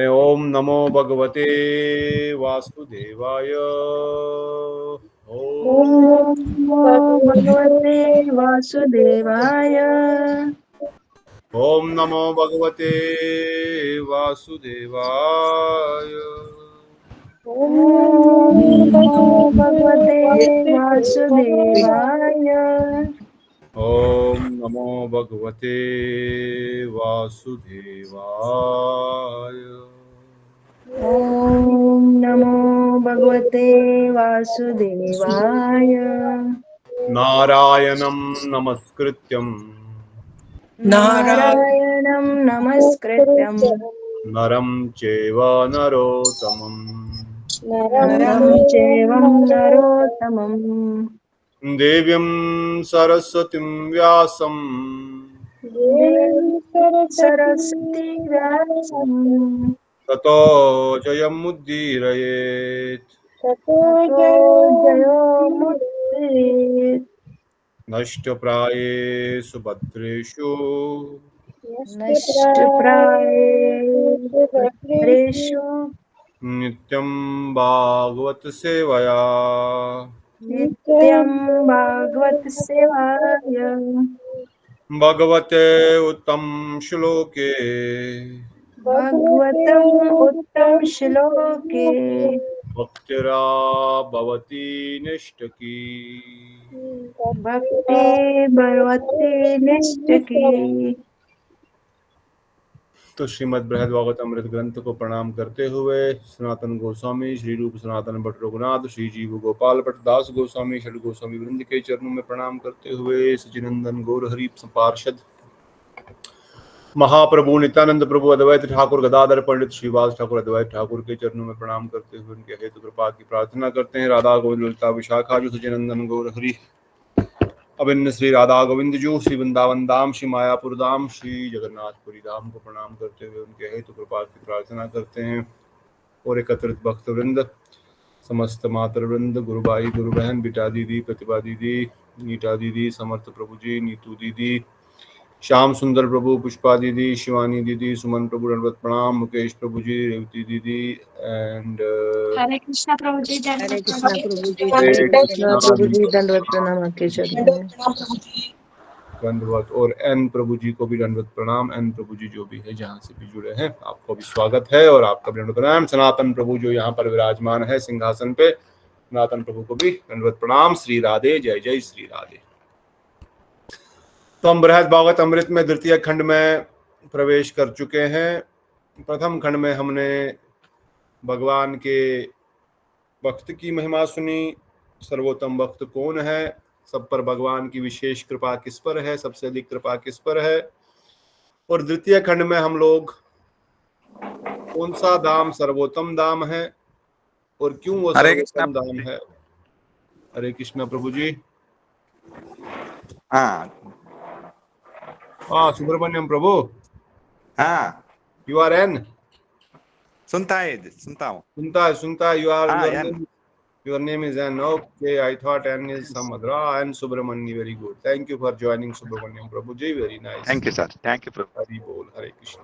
ओम नमो भगवते वासुदेवाय। ओम नमो भगवते वासुदेवाय। ओम नमो भगवते वासुदेवाय। ओम नमो भगवते वासुदेवाय। ओम नमो भगवते वासुदेवाय। ओम नमो भगवते वासुदेवाय। नारायणं नमस्कृत्यं नारायणं नमस्कृत्यं नरं चैव नरोत्तमं नरं चैव नरोत्तमं देवीं सरस्वतीं व्यासं देवीं सरस्वती व्यासं ततो जयमुदीरयेत्। ततो जयोमुदीरयेत्। नष्टप्रायेषु भद्रेषु नष्टप्रायेषु भद्रेषु नित्यं भागवत सेवया नित्यं भागवत सेवाय। भगवते उत्तम श्लोके भगवतम् उत्तम श्लोके भक्तिरा भवति निष्ठकी। भक्ति भगवती निष्ठकी। तो श्रीमद् बृहद भागवतामृत ग्रंथ को प्रणाम करते हुए सनातन गोस्वामी श्री रूप सनातन भट्ट रघुनाथ श्री जीव गोपाल भट्ट दास गोस्वामी षड गोस्वामी वृंद के चरणों में प्रणाम करते हुए सचिनंदन गौर हरि पार्षद महाप्रभु नित्यानंद प्रभु अद्वैत ठाकुर गदाधर पंडित श्रीवास ठाकुर अद्वैत ठाकुर के चरणों में प्रणाम करते हुए उनके हेतु कृपा की प्रार्थना करते हैं। राधा गोविंद ललिता विशाखा जो सचिनंदन गौर हरि अभिन्न श्री राधा गोविंद जू श्री वृंदावन धाम श्री मायापुर धाम श्री जगन्नाथपुरी धाम को प्रणाम करते हुए उनके हेतु कृपा की प्रार्थना करते हैं। और एकत्रित भक्त वृंद समस्त मातृ वृंद गुरु भाई गुरु बहन बिटा दीदी प्रतिभा दीदी नीता दीदी समर्थ प्रभु जी नीतू दीदी श्याम सुंदर प्रभु पुष्पा दीदी शिवानी दीदी सुमन प्रभु दंडवत प्रणाम मुकेश प्रभु जी रेवती दीदी एंड हरे कृष्णा प्रभु जी। हरे कृष्णा प्रभु जी, हरे हरे कृष्णा कृष्णा प्रभु जी, दंडवत प्रणाम आपके चरणों में। दंडवत। और एन प्रभु जी को भी दंडवत प्रणाम। एन प्रभु जी जो भी है जहाँ से भी जुड़े हैं आपको भी स्वागत है और आपका भी दंडवत प्रणाम। सनातन प्रभु जो यहाँ पर विराजमान है सिंहासन पे सनातन प्रभु को भी दंडवत प्रणाम। श्री राधे जय जय श्री राधे। तो हम बृहद भागवत अमृत में द्वितीय खंड में प्रवेश कर चुके हैं। प्रथम खंड में हमने भगवान के भक्त की महिमा सुनी, सर्वोत्तम भक्त कौन है, सब पर भगवान की विशेष कृपा किस पर है, सबसे अधिक कृपा किस पर है। और द्वितीय खंड में हम लोग कौन सा धाम सर्वोत्तम धाम है और क्यों वो हरे कृष्णा सर्वोत्तम धाम है। हरे कृष्णा प्रभु जी। हाँ सुब्रमण्यम प्रभु हाँ यू आर एन सुनता हूँ। सुनता यू आर हाँ your name is N. Okay, I thought N is some other. N Subramani, very good. Thank you for joining Subramaniam Prabhuji. Very nice. Thank you sir, thank you Prabhu. Hari Bol, Hare Krishna.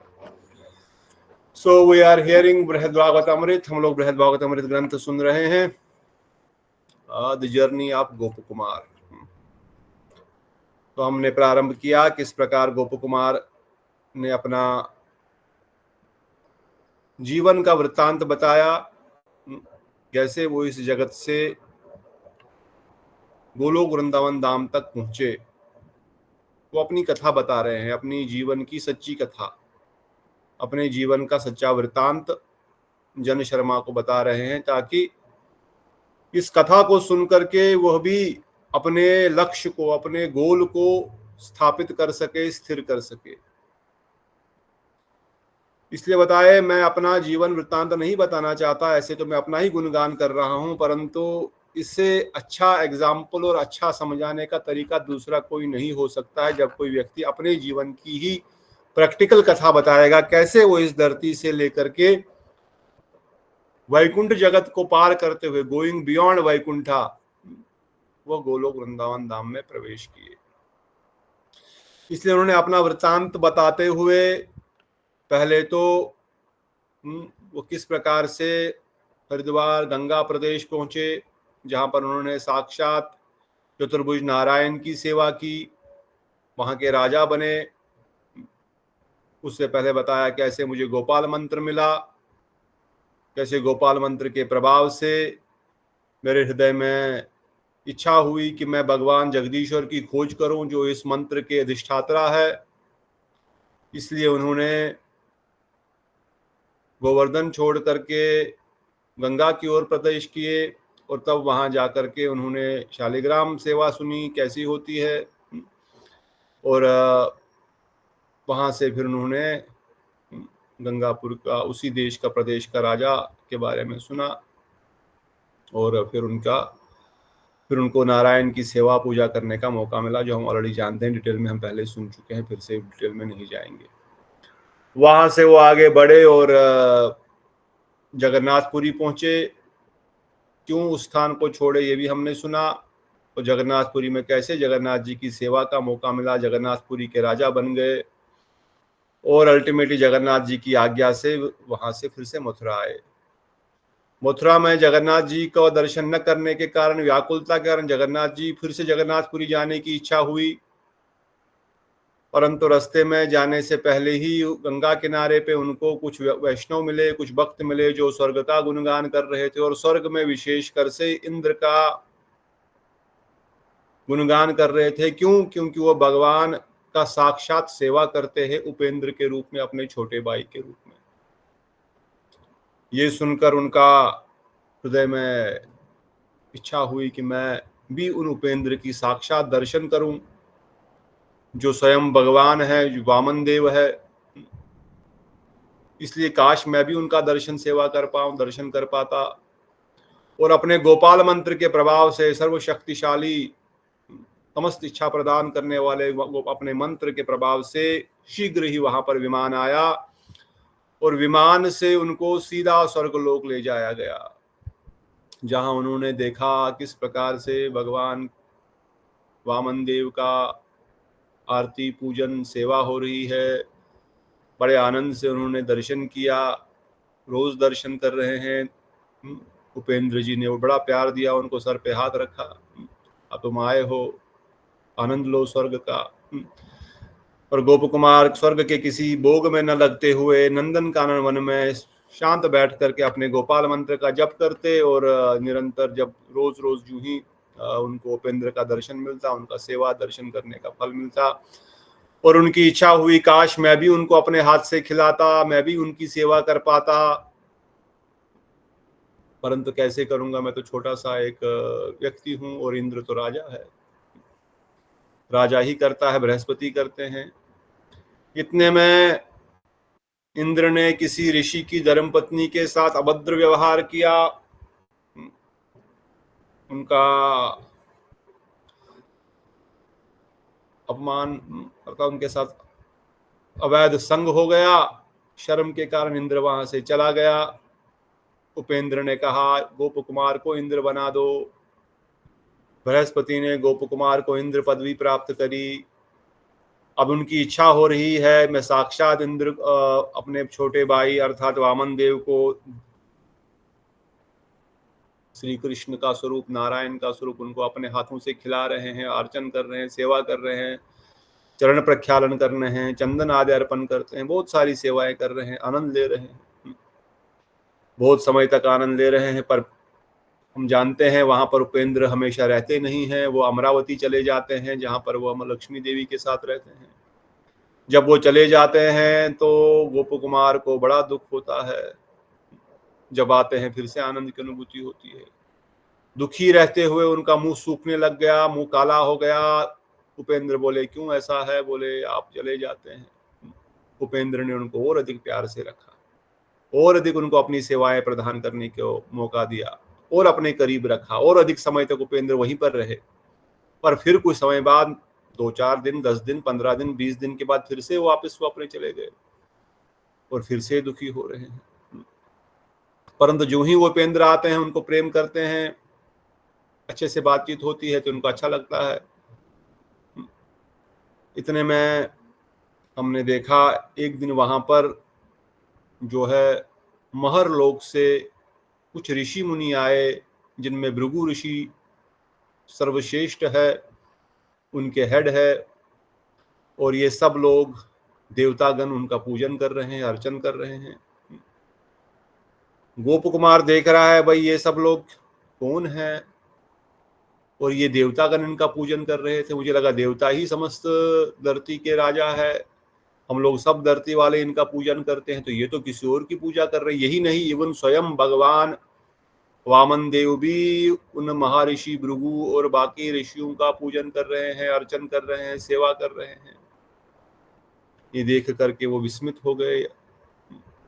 So we are hearing बृहद भागवत अमृत। हम लोग बृहद भागवत अमृत ग्रंथ सुन रहे हैं। The journey of गोप कुमार। तो हमने प्रारंभ किया किस प्रकार गोप कुमार ने अपना जीवन का वृत्तांत बताया, कैसे वो इस जगत से गोलोक वृंदावन धाम तक पहुंचे। वो अपनी कथा बता रहे हैं, अपनी जीवन की सच्ची कथा, अपने जीवन का सच्चा वृत्तांत जन शर्मा को बता रहे हैं, ताकि इस कथा को सुन करके वह भी अपने लक्ष्य को, अपने गोल को स्थापित कर सके, स्थिर कर सके। इसलिए बताए, मैं अपना जीवन वृत्तांत नहीं बताना चाहता, ऐसे तो मैं अपना ही गुणगान कर रहा हूं, परंतु इससे अच्छा एग्जाम्पल और अच्छा समझाने का तरीका दूसरा कोई नहीं हो सकता है। जब कोई व्यक्ति अपने जीवन की ही प्रैक्टिकल कथा बताएगा, कैसे वो इस धरती से लेकर के वैकुंठ जगत को पार करते हुए, गोइंग बियॉन्ड वैकुंठा, वो गोलोक वृंदावन धाम में प्रवेश किए। इसलिए उन्होंने अपना वृत्तांत बताते हुए पहले तो वो किस प्रकार से हरिद्वार गंगा प्रदेश पहुंचे, जहां पर उन्होंने साक्षात चतुर्भुज नारायण की सेवा की, वहां के राजा बने। उससे पहले बताया कैसे मुझे गोपाल मंत्र मिला, कैसे गोपाल मंत्र के प्रभाव से मेरे हृदय में इच्छा हुई कि मैं भगवान जगदीश्वर की खोज करूं, जो इस मंत्र के अधिष्ठाता है। इसलिए उन्होंने गोवर्धन छोड़ करके गंगा की ओर प्रवेश किए, और तब वहां जाकर के उन्होंने शालिग्राम सेवा सुनी कैसी होती है, और वहां से फिर उन्होंने गंगापुर का, उसी देश का, प्रदेश का राजा के बारे में सुना, और फिर उनको नारायण की सेवा पूजा करने का मौका मिला, जो हम ऑलरेडी जानते हैं, डिटेल में हम पहले सुन चुके हैं, फिर से डिटेल में नहीं जाएंगे। वहां से वो आगे बढ़े और जगन्नाथपुरी पहुंचे। क्यों उस स्थान को छोड़े ये भी हमने सुना, और जगन्नाथपुरी में कैसे जगन्नाथ जी की सेवा का मौका मिला, जगन्नाथपुरी के राजा बन गए, और अल्टीमेटली जगन्नाथ जी की आज्ञा से वहां से फिर से मथुरा आए। मथुरा में जगन्नाथ जी को दर्शन न करने के कारण, व्याकुलता के कारण जगन्नाथ जी फिर से जगन्नाथपुरी जाने की इच्छा हुई, परंतु रास्ते में जाने से पहले ही गंगा किनारे पे उनको कुछ वैष्णव मिले, कुछ भक्त मिले, जो स्वर्ग का गुणगान कर रहे थे, और स्वर्ग में विशेषकर से इंद्र का गुणगान कर रहे थे। क्यों? क्योंकि वो भगवान का साक्षात सेवा करते हैं उपेंद्र के रूप में, अपने छोटे भाई के रूप में। ये सुनकर उनका हृदय में इच्छा हुई कि मैं भी उन उपेंद्र की साक्षात दर्शन करूं, जो स्वयं भगवान है, जो वामन देव है। इसलिए काश मैं भी उनका दर्शन कर पाता, और अपने गोपाल मंत्र के प्रभाव से सर्वशक्तिशाली, समस्त इच्छा प्रदान करने वाले अपने मंत्र के प्रभाव से शीघ्र ही वहां पर विमान आया, और विमान से उनको सीधा स्वर्गलोक ले जाया गया, जहां उन्होंने देखा किस प्रकार से भगवान वामन देव का आरती पूजन सेवा हो रही है। बड़े आनंद से उन्होंने दर्शन किया, रोज दर्शन कर रहे हैं। उपेंद्र जी ने वो बड़ा प्यार दिया, उनको सर पे हाथ रखा, अब तुम आए हो, आनंद लो स्वर्ग का। और गोप कुमार स्वर्ग के किसी भोग में न लगते हुए नंदन कानन वन में शांत बैठ करके अपने गोपाल मंत्र का जप करते, और निरंतर जब रोज रोज यूं ही उनको उपेंद्र का दर्शन मिलता, उनका सेवा दर्शन करने का फल मिलता, और उनकी इच्छा हुई काश मैं भी उनको अपने हाथ से खिलाता, मैं भी उनकी सेवा कर पाता, परंतु कैसे करूंगा, मैं तो छोटा सा एक व्यक्ति हूं, और इंद्र तो राजा है, राजा ही करता है, बृहस्पति करते हैं। इतने में इंद्र ने किसी ऋषि की धर्मपत्नी के साथ अभद्र व्यवहार किया, उनका अपमान करता, उनके साथ अवैध संग हो गया। शर्म के कारण इंद्र वहां से चला गया। उपेंद्र ने कहा गोप कुमार को इंद्र बना दो। बृहस्पति ने गोप कुमार को इंद्र पदवी प्राप्त करी। अब उनकी इच्छा हो रही है मैं साक्षात इंद्र अपने छोटे भाई अर्थात वामन देव को, श्री कृष्ण का स्वरूप, नारायण का स्वरूप, उनको अपने हाथों से खिला रहे हैं, अर्चन कर रहे हैं, सेवा कर रहे हैं, चरण प्रक्षालन कर रहे हैं, चंदन आदि अर्पण करते हैं, बहुत सारी सेवाएं कर रहे हैं, आनंद ले रहे हैं, बहुत समय तक आनंद ले रहे हैं। पर हम जानते हैं वहां पर उपेंद्र हमेशा रहते नहीं हैं, वो अमरावती चले जाते हैं, जहां पर वो अमर लक्ष्मी देवी के साथ रहते हैं। जब वो चले जाते हैं तो गोप कुमार को बड़ा दुख होता है, जब आते हैं फिर से आनंद की अनुभूति होती है। दुखी रहते हुए उनका मुंह सूखने लग गया, मुंह काला हो गया। उपेंद्र बोले क्यों ऐसा है? बोले आप चले जाते हैं। उपेंद्र ने उनको और अधिक प्यार से रखा, और अधिक उनको अपनी सेवाएं प्रदान करने को मौका दिया, और अपने करीब रखा, और अधिक समय तक उपेंद्र वहीं पर रहे। पर फिर कुछ समय बाद 2-4 दिन, 10 दिन, 15 दिन, 20 दिन के बाद फिर से वापस वो अपने चले गए, और फिर से दुखी हो रहे हैं। परंतु जो ही वो उपेंद्र आते हैं, उनको प्रेम करते हैं, अच्छे से बातचीत होती है तो उनको अच्छा लगता है। इतने में हमने देखा एक दिन वहां पर जो है महर लोक से कुछ ऋषि मुनि आए, जिनमें भृगु ऋषि सर्वश्रेष्ठ है, उनके हेड है, और ये सब लोग देवतागण उनका पूजन कर रहे हैं, अर्चन कर रहे हैं। गोप कुमार देख रहा है भाई ये सब लोग कौन है, और ये देवतागण इनका पूजन कर रहे थे। मुझे लगा देवता ही समस्त धरती के राजा है, हम लोग सब धरती वाले इनका पूजन करते हैं, तो ये तो किसी और की पूजा कर रहे हैं। यही नहीं, इवन स्वयं भगवान वामन देव भी उन महर्षि भृगु और बाकी ऋषियों का पूजन कर रहे हैं, अर्चन कर रहे हैं, सेवा कर रहे हैं। ये देख करके वो विस्मित हो गए,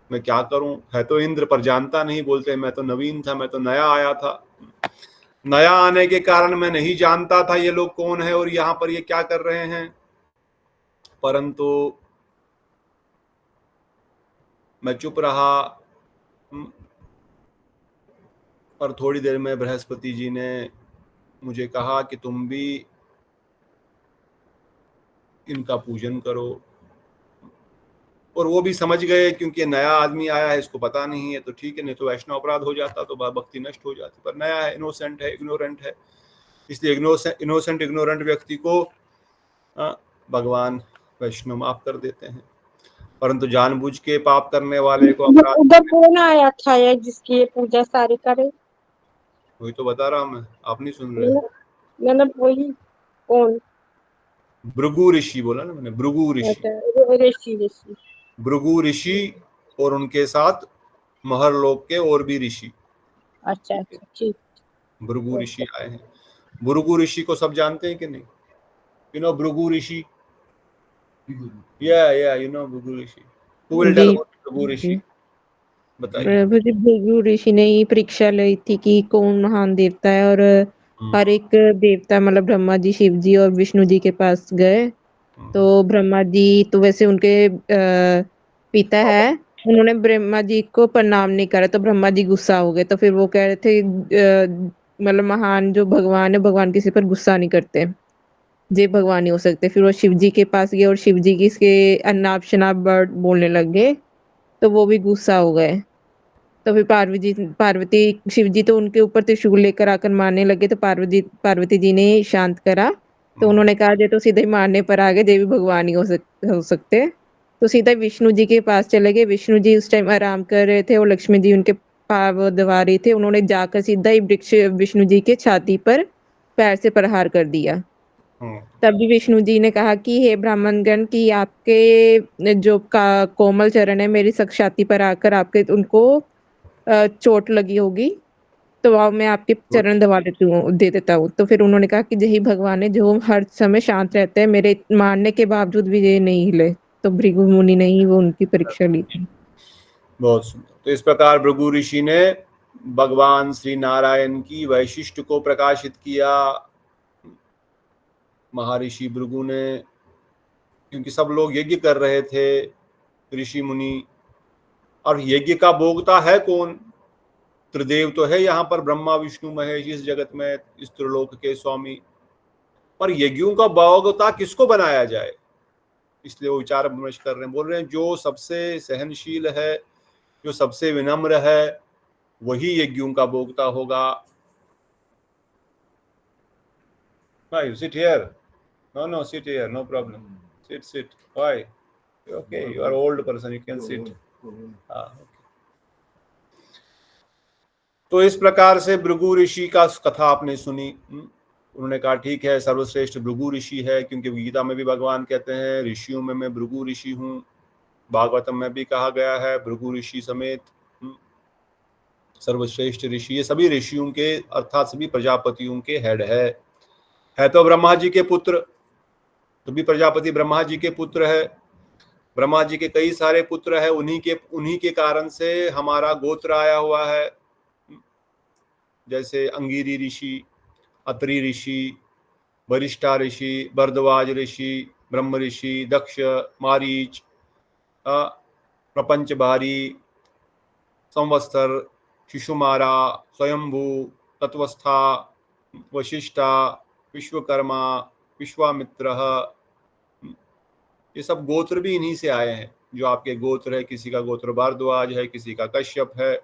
मैं क्या करूं, है तो इंद्र पर जानता नहीं। बोलते मैं तो नवीन था, मैं तो नया आया था, नया आने के कारण मैं नहीं जानता था ये लोग कौन है और यहाँ पर ये क्या कर रहे हैं। परंतु मैं चुप रहा, और थोड़ी देर में बृहस्पति जी ने मुझे कहा कि तुम भी इनका पूजन करो। और वो भी समझ गए, क्योंकि नया आदमी आया है, इसको पता नहीं है, तो ठीक है, नहीं तो वैष्णव अपराध हो जाता, तो भक्ति नष्ट हो जाती। पर नया है, इनोसेंट है, इग्नोरेंट है, इसलिए इनोसेंट इग्नोरेंट व्यक्ति को भगवान वैष्णव माफ कर देते हैं, परंतु जानबूझ के पाप करने वाले को अपराध। उधर कौन आया था यार जिसकी ये पूजा सारी करे? वही तो बता रहा हूं मैं, आप नहीं सुन रहे। मैंने वही कौन? भृगु ऋषि बोला ना मैंने, भृगु ऋषि। अच्छा, ऋषि ऋषि। भृगु ऋषि और उनके साथ महरलोक के और भी ऋषि। अच्छा ठीक। भृगु ऋषि आए हैं। भृगु ऋषि को सब जानते हैं कि नहीं? You know Bhrigu Rishi? या you know Bhrigu Rishi? Who will tell about Bhrigu Rishi? बताइए। प्रभु जी, भृगु ऋषि ने ही परीक्षा ली थी कि कौन महान देवता है, और हर एक देवता मतलब ब्रह्मा जी, शिव जी और विष्णु जी के पास गए। तो ब्रह्मा जी तो वैसे उनके पिता है, उन्होंने ब्रह्मा जी को प्रणाम नहीं करा, तो ब्रह्मा जी गुस्सा हो गए। तो फिर वो कह रहे थे मतलब महान जो भगवान है, भगवान किसी पर गुस्सा नहीं करते, जे भगवान नहीं हो सकते। फिर वो शिव जी के पास गए और शिव जी किसके अनाप शनाप वर्ड बोलने लग गए, तो वो भी गुस्सा हो गए। तो फिर पार्वती शिव जी तो उनके ऊपर त्रिशूल लेकर आकर मारने लगे, तो पार्वती जी ने शांत करा। तो उन्होंने कहा जे तो सीधे मारने पर आ गए, जे भी भगवान ही हो सकते। तो सीधा विष्णु जी के पास चले गए। विष्णु जी उस टाइम आराम कर रहे थे और लक्ष्मी जी उनके पाँव दबा रहे थे। उन्होंने जाकर सीधा ही वृक्ष विष्णु जी के छाती पर पैर से प्रहार कर दिया। तभी विष्णु जी ने कहा कि हे ब्राह्मणगण, कि आपके जो कोमल चरण है मेरी छाती पर आकर आपके उनको चोट लगी होगी, तो अब मैं आपके चरण दे देता हूँ। तो फिर उन्होंने कहा कि यही भगवान है जो हर समय शांत रहते हैं, मेरे मारने के बावजूद भी ये नहीं हिले। तो भृगु मुनि ने ही वो उनकी परीक्षा ली थी। बहुत सुंदर। तो इस प्रकार भृगु ऋषि ने भगवान श्री नारायण की वैशिष्ट को प्रकाशित किया। महर्षि भृगु ने, क्योंकि सब लोग यज्ञ कर रहे थे, ऋषि मुनि, और यज्ञ का भोगता है कौन? त्रिदेव तो है यहाँ पर, ब्रह्मा विष्णु महेश, इस जगत में इस त्रिलोक के स्वामी। पर यज्ञों का भोगता किसको बनाया जाए? इसलिए वो विचार विमर्श कर रहे हैं। बोल रहे हैं जो सबसे सहनशील है, जो सबसे विनम्र है, वही यज्ञों का भोगता होगा। भाई sit here. No, sit here, no problem. Sit. Why? Okay, you are old person, you can sit. Okay. तो इस प्रकार से भृगु ऋषि का कथा आपने सुनी। उन्होंने कहा ठीक है, सर्वश्रेष्ठ भृगु ऋषि है, क्योंकि गीता में भी भगवान कहते हैं ऋषियों में मैं भृगु ऋषि हूँ। भागवतम में भी कहा गया है भृगु ऋषि समेत सर्वश्रेष्ठ ऋषि। ये सभी ऋषियों के अर्थात सभी प्रजापतियों के हेड है तो ब्रह्मा जी के पुत्र, तो भी प्रजापति ब्रह्मा जी के पुत्र है। ब्रह्मा जी के कई सारे पुत्र है, उन्हीं के कारण से हमारा गोत्र आया हुआ है। जैसे अंगिरी ऋषि, अत्रि ऋषि, वरिष्ठा ऋषि, भरद्वाज ऋषि, ब्रह्म ऋषि, दक्ष, मारीच, प्रपंच भारी, संवत्सर, शिशुमारा, स्वयंभू, तत्वस्था, वशिष्ठा, विश्वकर्मा, विश्वामित्र, ये सब गोत्र भी इन्हीं से आए हैं। जो आपके गोत्र है, किसी का गोत्र भारद्वाज है, किसी का कश्यप है,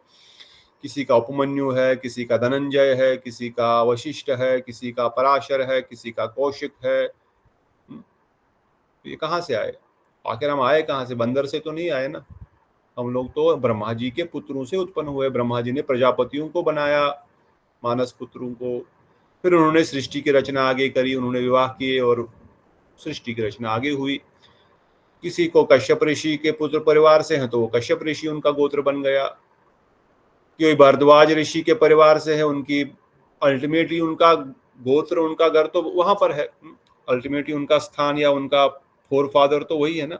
किसी का उपमन्यु है, किसी का धनंजय है, किसी का वशिष्ठ है, किसी का पराशर है, किसी का कौशिक है। ये कहाँ से आए? आखिर हम आए कहाँ से? बंदर से तो नहीं आए ना। हम लोग तो ब्रह्मा जी के पुत्रों से उत्पन्न हुए। ब्रह्मा जी ने प्रजापतियों को बनाया, मानस पुत्रों को, फिर उन्होंने सृष्टि की रचना आगे करी, उन्होंने विवाह किए और सृष्टि की रचना आगे हुई। किसी को कश्यप ऋषि के पुत्र परिवार से हैं तो वो कश्यप ऋषि उनका गोत्र बन गया। कोई भारद्वाज ऋषि के परिवार से है, उनकी अल्टीमेटली उनका गोत्र, उनका घर तो वहां पर है। अल्टीमेटली उनका स्थान या उनका फोर फादर तो वही है ना।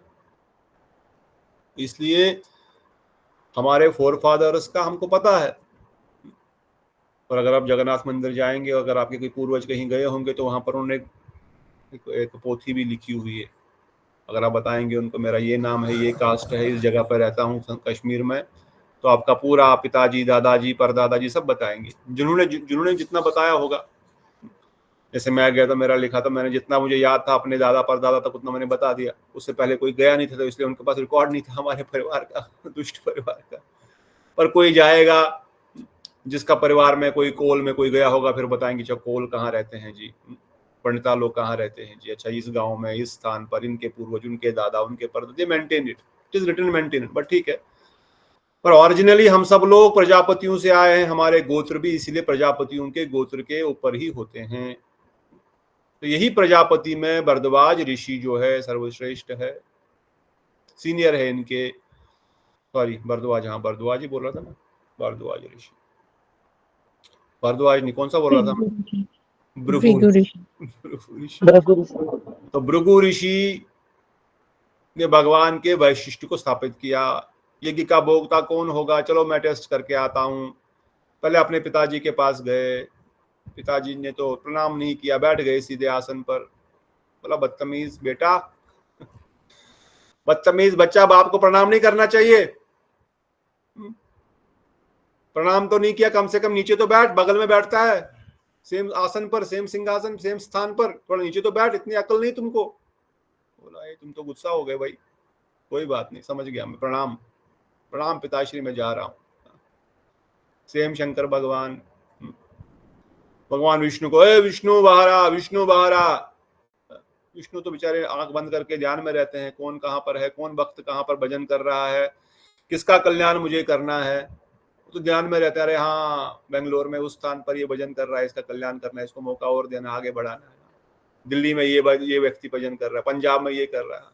इसलिए हमारे फोर फादर्स का हमको पता है। और अगर आप जगन्नाथ मंदिर जाएंगे, अगर आपके कोई पूर्वज कहीं गए होंगे तो वहां पर उन्होंने एक पोथी भी लिखी हुई है। अगर आप बताएंगे उनको मेरा ये नाम है, ये कास्ट है, इस जगह पर रहता हूँ कश्मीर में, तो आपका पूरा पिताजी, दादाजी, परदादाजी सब बताएंगे, जिन्होंने जितना बताया होगा। जैसे मैं गया था, मेरा लिखा था, मैंने जितना मुझे याद था अपने दादा परदादा तक उतना मैंने बता दिया। उससे पहले कोई गया नहीं था, तो इसलिए उनके पास रिकॉर्ड नहीं था हमारे परिवार का, दुष्ट परिवार का। पर कोई जाएगा जिसका परिवार में कोई कोल में कोई गया होगा, फिर बताएंगे अच्छा कोल कहाँ रहते हैं जी, पंडिता लोग कहाँ रहते हैं जी, अच्छा इस गांव में, इस स्थान पर, इनके पूर्वज, उनके दादा, उनके परदादा, maintain it is written maintain. But ठीक है, पर ओरिजिनली हम सब लोग प्रजापतियों से आए हैं। हमारे गोत्र भी इसीलिए प्रजापतियों के गोत्र के ऊपर ही होते हैं। तो यही प्रजापति में भारद्वाज ऋषि जो है सर्वश्रेष्ठ है, सीनियर है इनके। सॉरी, भारद्वाज, हाँ भारद्वाज ही बोल रहा था ना, भारद्वाज ऋषि, भारद्वाज नहीं, कौन सा बोल रहा था मैं? भृगु ऋषि। तो भृगु ऋषि ने भगवान के वैशिष्ट को स्थापित किया। यज्ञ का भोक्ता कौन होगा, चलो मैं टेस्ट करके आता हूँ। पहले अपने पिताजी के पास गए, पिताजी ने तो प्रणाम नहीं किया, बैठ गए सीधे आसन पर। बोला बदतमीज बेटा, बदतमीज बच्चा, बाप को प्रणाम नहीं करना चाहिए। प्रणाम तो नहीं किया, कम से कम नीचे तो बैठ, बगल में बैठता है, सेम आसन पर, सेम सिंहासन, सेम स्थान पर, थोड़ा नीचे तो बैठ, इतनी अकल नहीं तुमको। बोला तुम तो गुस्सा हो गए भाई, कोई बात नहीं, समझ गया मैं, प्रणाम प्रणाम पिताश्री, में जा रहा हूँ। सेम शंकर भगवान, भगवान विष्णु को, ए विष्णु बाहरा, विष्णु बाहरा। विष्णु तो बेचारे आंख बंद करके ध्यान में रहते हैं, कौन कहाँ पर है, कौन भक्त कहाँ पर भजन कर रहा है, किसका कल्याण मुझे करना है, तो ध्यान में रहता है। अरे हाँ, बेंगलोर में उस स्थान पर ये भजन कर रहा है, इसका कल्याण करना है, इसको मौका और देना, आगे बढ़ाना है। दिल्ली में ये व्यक्ति भजन कर रहा है, पंजाब में ये कर रहा है,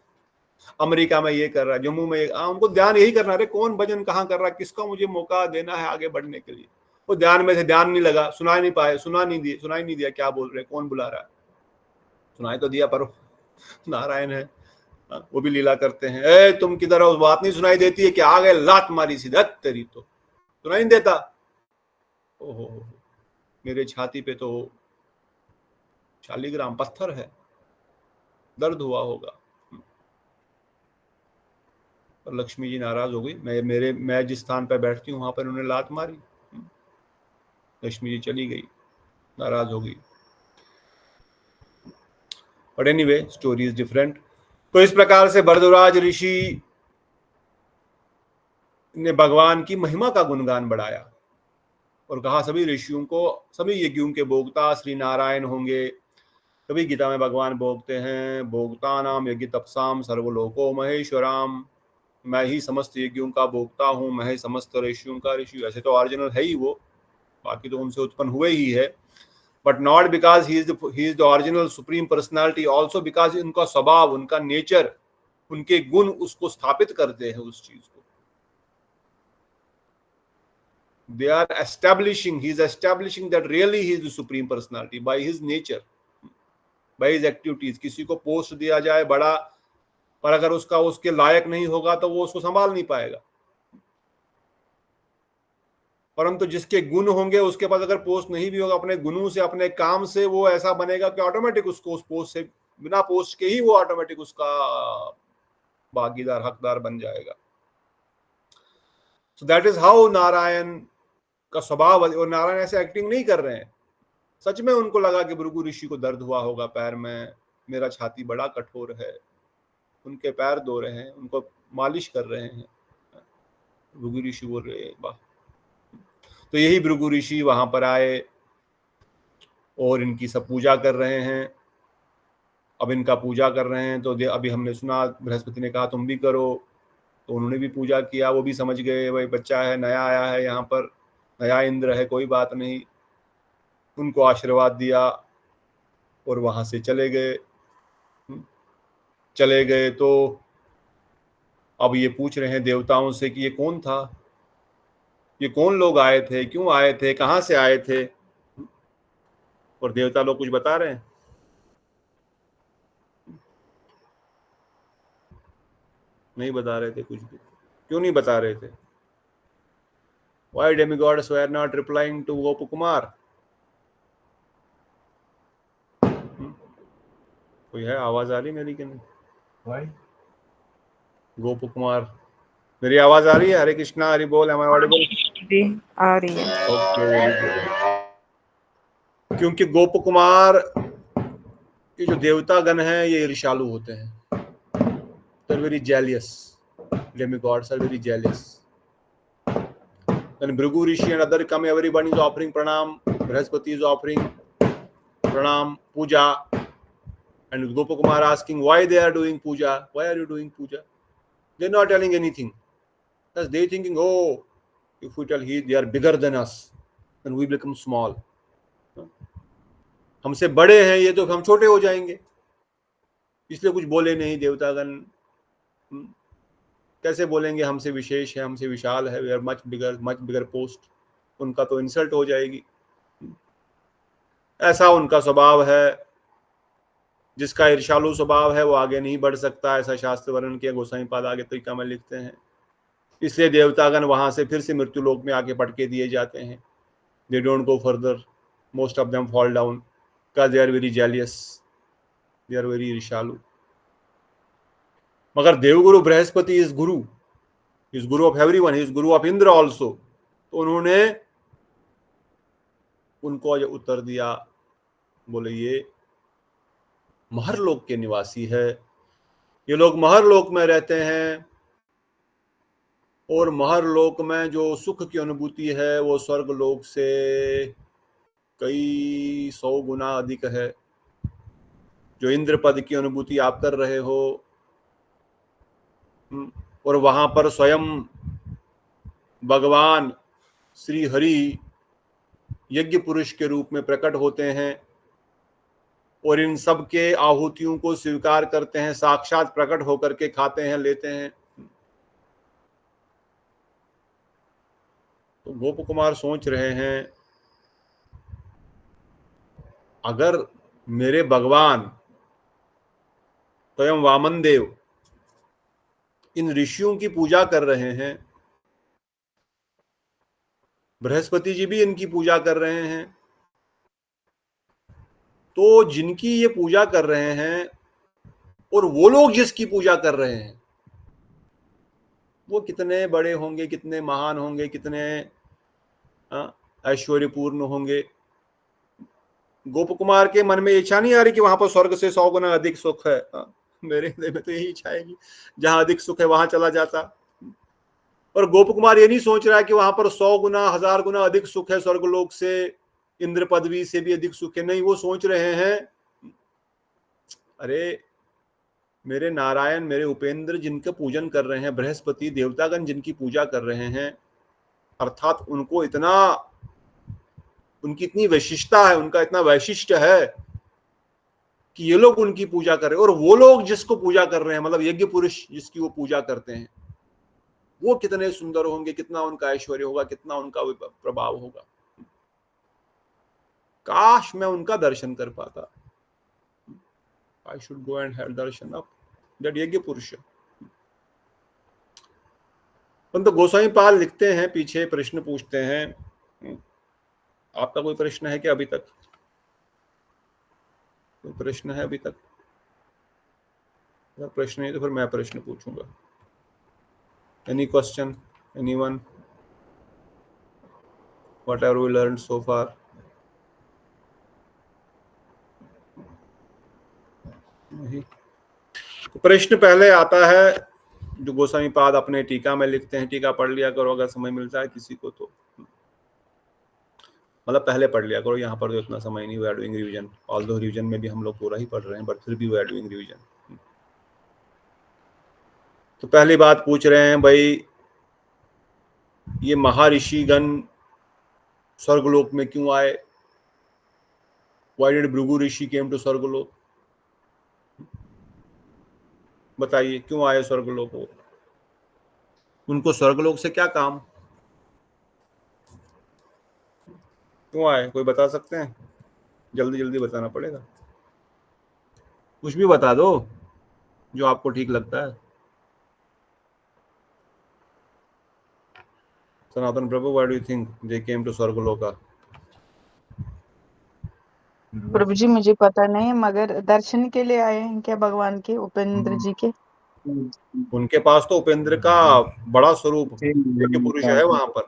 अमेरिका में ये कर रहा है, जम्मू में ये, उनको ध्यान यही करना है, कौन भजन कहाँ कर रहा है, किसको मुझे मौका देना है आगे बढ़ने के लिए। वो ध्यान में से ध्यान नहीं लगा, सुनाई नहीं पाए, सुनाई नहीं दिया क्या बोल रहे, कौन बुला रहा है। सुनाई तो दिया, पर नारायण है, वो भी लीला करते हैं। ए तुम किधर हो, बात नहीं सुनाई देती है, क्या आ गए, लात मारी सीधा तेरी, तो सुनाई नहीं देता। ओहो, मेरे छाती पे तो शालिग्राम पत्थर है, दर्द हुआ होगा। और लक्ष्मी जी नाराज हो गई, मैं जिस स्थान पर बैठती हूँ वहां पर उन्होंने लात मारी। लक्ष्मी जी चली गई, नाराज हो गई। But anyway, story is different. तो इस प्रकार से भरद्वाज ऋषि ने भगवान की महिमा का गुणगान बढ़ाया और कहा सभी ऋषियों को, सभी यज्ञों के भोक्ता श्री नारायण होंगे। तभी गीता में भगवान भोगते हैं, भोक्ता नाम यज्ञ तपसाम सर्वलोको महेश्वराम। मैं ही समस्त यज्ञों का भोक्ता हूँ, मैं ही समस्त ऋषियों का ऋषि। वैसे तो ओरिजिनल है ही वो, बाकी तो उनसे उत्पन्न हुए ही है, but not because he is the original supreme personality, also because उनका स्वभाव, उनका नेचर, उनके गुण उसको स्थापित करते हैं उस चीज को। They are establishing, he is establishing that really he is the supreme personality by his nature, by his activities। किसी को पोस्ट दिया जाए बड़ा, पर अगर उसका उसके लायक नहीं होगा तो वो उसको संभाल नहीं पाएगा। परंतु जिसके गुण होंगे उसके पास अगर पोस्ट नहीं भी होगा, अपने गुणों से, अपने काम से वो ऐसा बनेगा कि ऑटोमेटिक उसको उस पोस्ट से, बिना पोस्ट के ही वो ऑटोमेटिक उसका भागीदार, हकदार बन जाएगा। So that is how Narayan का स्वभाव। और नारायण ऐसे एक्टिंग नहीं कर रहे हैं, सच में उनको लगा कि भृगु ऋषि को दर्द हुआ होगा पैर में, मेरा छाती बड़ा कठोर है, उनके पैर धो रहे हैं, उनको मालिश कर रहे हैं। भृगु ऋषि बोल रहे हैं वाह। तो यही भृगु ऋषि वहां पर आए और इनकी सब पूजा कर रहे हैं। अब इनका पूजा कर रहे हैं तो अभी हमने सुना बृहस्पति ने कहा तुम भी करो, तो उन्होंने भी पूजा किया। वो भी समझ गए भाई बच्चा है, नया आया है यहाँ पर, नया इंद्र है, कोई बात नहीं। उनको आशीर्वाद दिया और वहां से चले गए। तो अब ये पूछ रहे हैं देवताओं से कि ये कौन था, ये कौन लोग आए थे, क्यों आए थे, कहाँ से आए थे। और देवता लोग कुछ बता रहे हैं? नहीं बता रहे थे कुछ भी। क्यों नहीं बता रहे थे? Why demigods were not replying to गोप कुमार? कोई है? आवाज आ रही मेरी कि नहीं? Why? गोप कुमार, मेरी आवाज आ रही है? हरे कृष्णा, हरि बोल, am I audible? जी आ रही है। Okay, very good. क्योंकि गोप कुमार ये जो देवता गण हैं ये ईर्ष्यालु होते हैं। They're very jealous. Demigods are very jealous. When Bhrigu Rishi and other come, everyone is offering pranam. Brihaspati is offering pranam, puja. And Gopakumar asking why they are doing puja. Why are you doing puja? They're not telling anything. Because they thinking, oh, if we tell they are bigger than us, then we become small. हमसे बड़े हैं ये तो हम छोटे हो जाएंगे, इसलिए कुछ बोले नहीं देवतागण। कैसे बोलेंगे हमसे विशेष है, हमसे विशाल है, we are much bigger post. उनका तो इंसल्ट हो जाएगी। ऐसा उनका स्वभाव है। जिसका ईर्ष्यालु स्वभाव है वो आगे नहीं बढ़ सकता, ऐसा शास्त्र वर्णन किया। गोसाई पाद आगे तरीका में लिखते हैं। इसलिए देवतागण वहां से फिर से मृत्यु लोक में आके पटके दिए जाते हैं। They don't go further, most of them fall down because they are very jealous, they are very ईर्ष्यालु। मगर Devguru Brihaspati is guru of everyone, is guru of Indra also. तो उन्होंने उनको उत्तर दिया, बोले ये महरलोक के निवासी है, ये लोग महरलोक में रहते हैं और महरलोक में जो सुख की अनुभूति है वो स्वर्ग लोक से कई 100 गुना अधिक है। जो इंद्र पद की अनुभूति आप कर रहे हो, और वहां पर स्वयं भगवान श्री हरि यज्ञ पुरुष के रूप में प्रकट होते हैं और इन सब के आहुतियों को स्वीकार करते हैं, साक्षात प्रकट होकर के खाते हैं, लेते हैं। तो गोप कुमार सोच रहे हैं अगर मेरे भगवान स्वयं वामन देव इन ऋषियों की पूजा कर रहे हैं, बृहस्पति जी भी इनकी पूजा कर रहे हैं, तो जिनकी ये पूजा कर रहे हैं और वो लोग जिसकी पूजा कर रहे हैं वो कितने बड़े होंगे, कितने महान होंगे, कितने ऐश्वर्यपूर्ण होंगे। गोप कुमार के मन में इच्छा नहीं आ रही कि वहां पर स्वर्ग से 100 गुना अधिक सुख है। मेरे हृदय में तो यही इच्छा है कि जहां अधिक सुख है वहां चला जाता। और गोप कुमार ये नहीं सोच रहा है कि वहां पर 100 गुना 1000 गुना अधिक सुख है, स्वर्गलोक से, इंद्र पदवी से भी अधिक सुख है। नहीं, वो सोच रहे हैं अरे मेरे नारायण, मेरे उपेंद्र जिनका पूजन कर रहे हैं, बृहस्पति देवतागण जिनकी पूजा कर रहे हैं, अर्थात उनको इतना, उनकी इतनी विशिष्टता है, उनका इतना वैशिष्ट्य है कि ये लोग उनकी पूजा कर रहे हैं। और वो लोग जिसको पूजा कर रहे हैं, मतलब यज्ञ पुरुष जिसकी वो पूजा करते हैं, वो कितने सुंदर होंगे, कितना उनका ऐश्वर्य होगा, कितना उनका प्रभाव होगा। काश मैं उनका दर्शन कर पाता। I should go and have darshan of that यज्ञ पुरुष। तो गोसाई पाल लिखते हैं, पीछे प्रश्न पूछते हैं। आपका कोई प्रश्न है क्या अभी तक? कोई प्रश्न है अभी तक? अगर प्रश्न है तो फिर मैं प्रश्न पूछूंगा। Any question? Anyone? What have we learned so far? नहीं। तो प्रश्न पहले आता है जो गोस्वामी पाद अपने टीका में लिखते हैं, टीका पढ़ लिया करो अगर समय मिलता है किसी को तो, मतलब पहले पढ़ लिया करो, यहाँ पर तो इतना समय नहीं, we are doing revision, although revision में भी हम लोग पूरा ही पढ़ रहे हैं, बट फिर भी वी आर डूइंग रिवीजन। तो पहली बात पूछ रहे हैं भाई, ये महर्षिगण स्वर्गलोक में क्यों आए? Why did Bhrigu Rishi came to स्वर्गलोक? बताइए क्यों आए स्वर्गलोक? उनको स्वर्गलोक से क्या काम? क्यों आए? कोई बता सकते हैं? जल्दी जल्दी बताना पड़ेगा, कुछ भी बता दो जो आपको ठीक लगता है। Sanatan Prabhu, what do you think they came to Swargaloka? प्रभु जी मुझे पता नहीं, मगर दर्शन के लिए आए हैं क्या भगवान के, उपेंद्र जी के? उनके पास तो उपेंद्र का बड़ा स्वरूप यज्ञ पुरुष है वहां पर।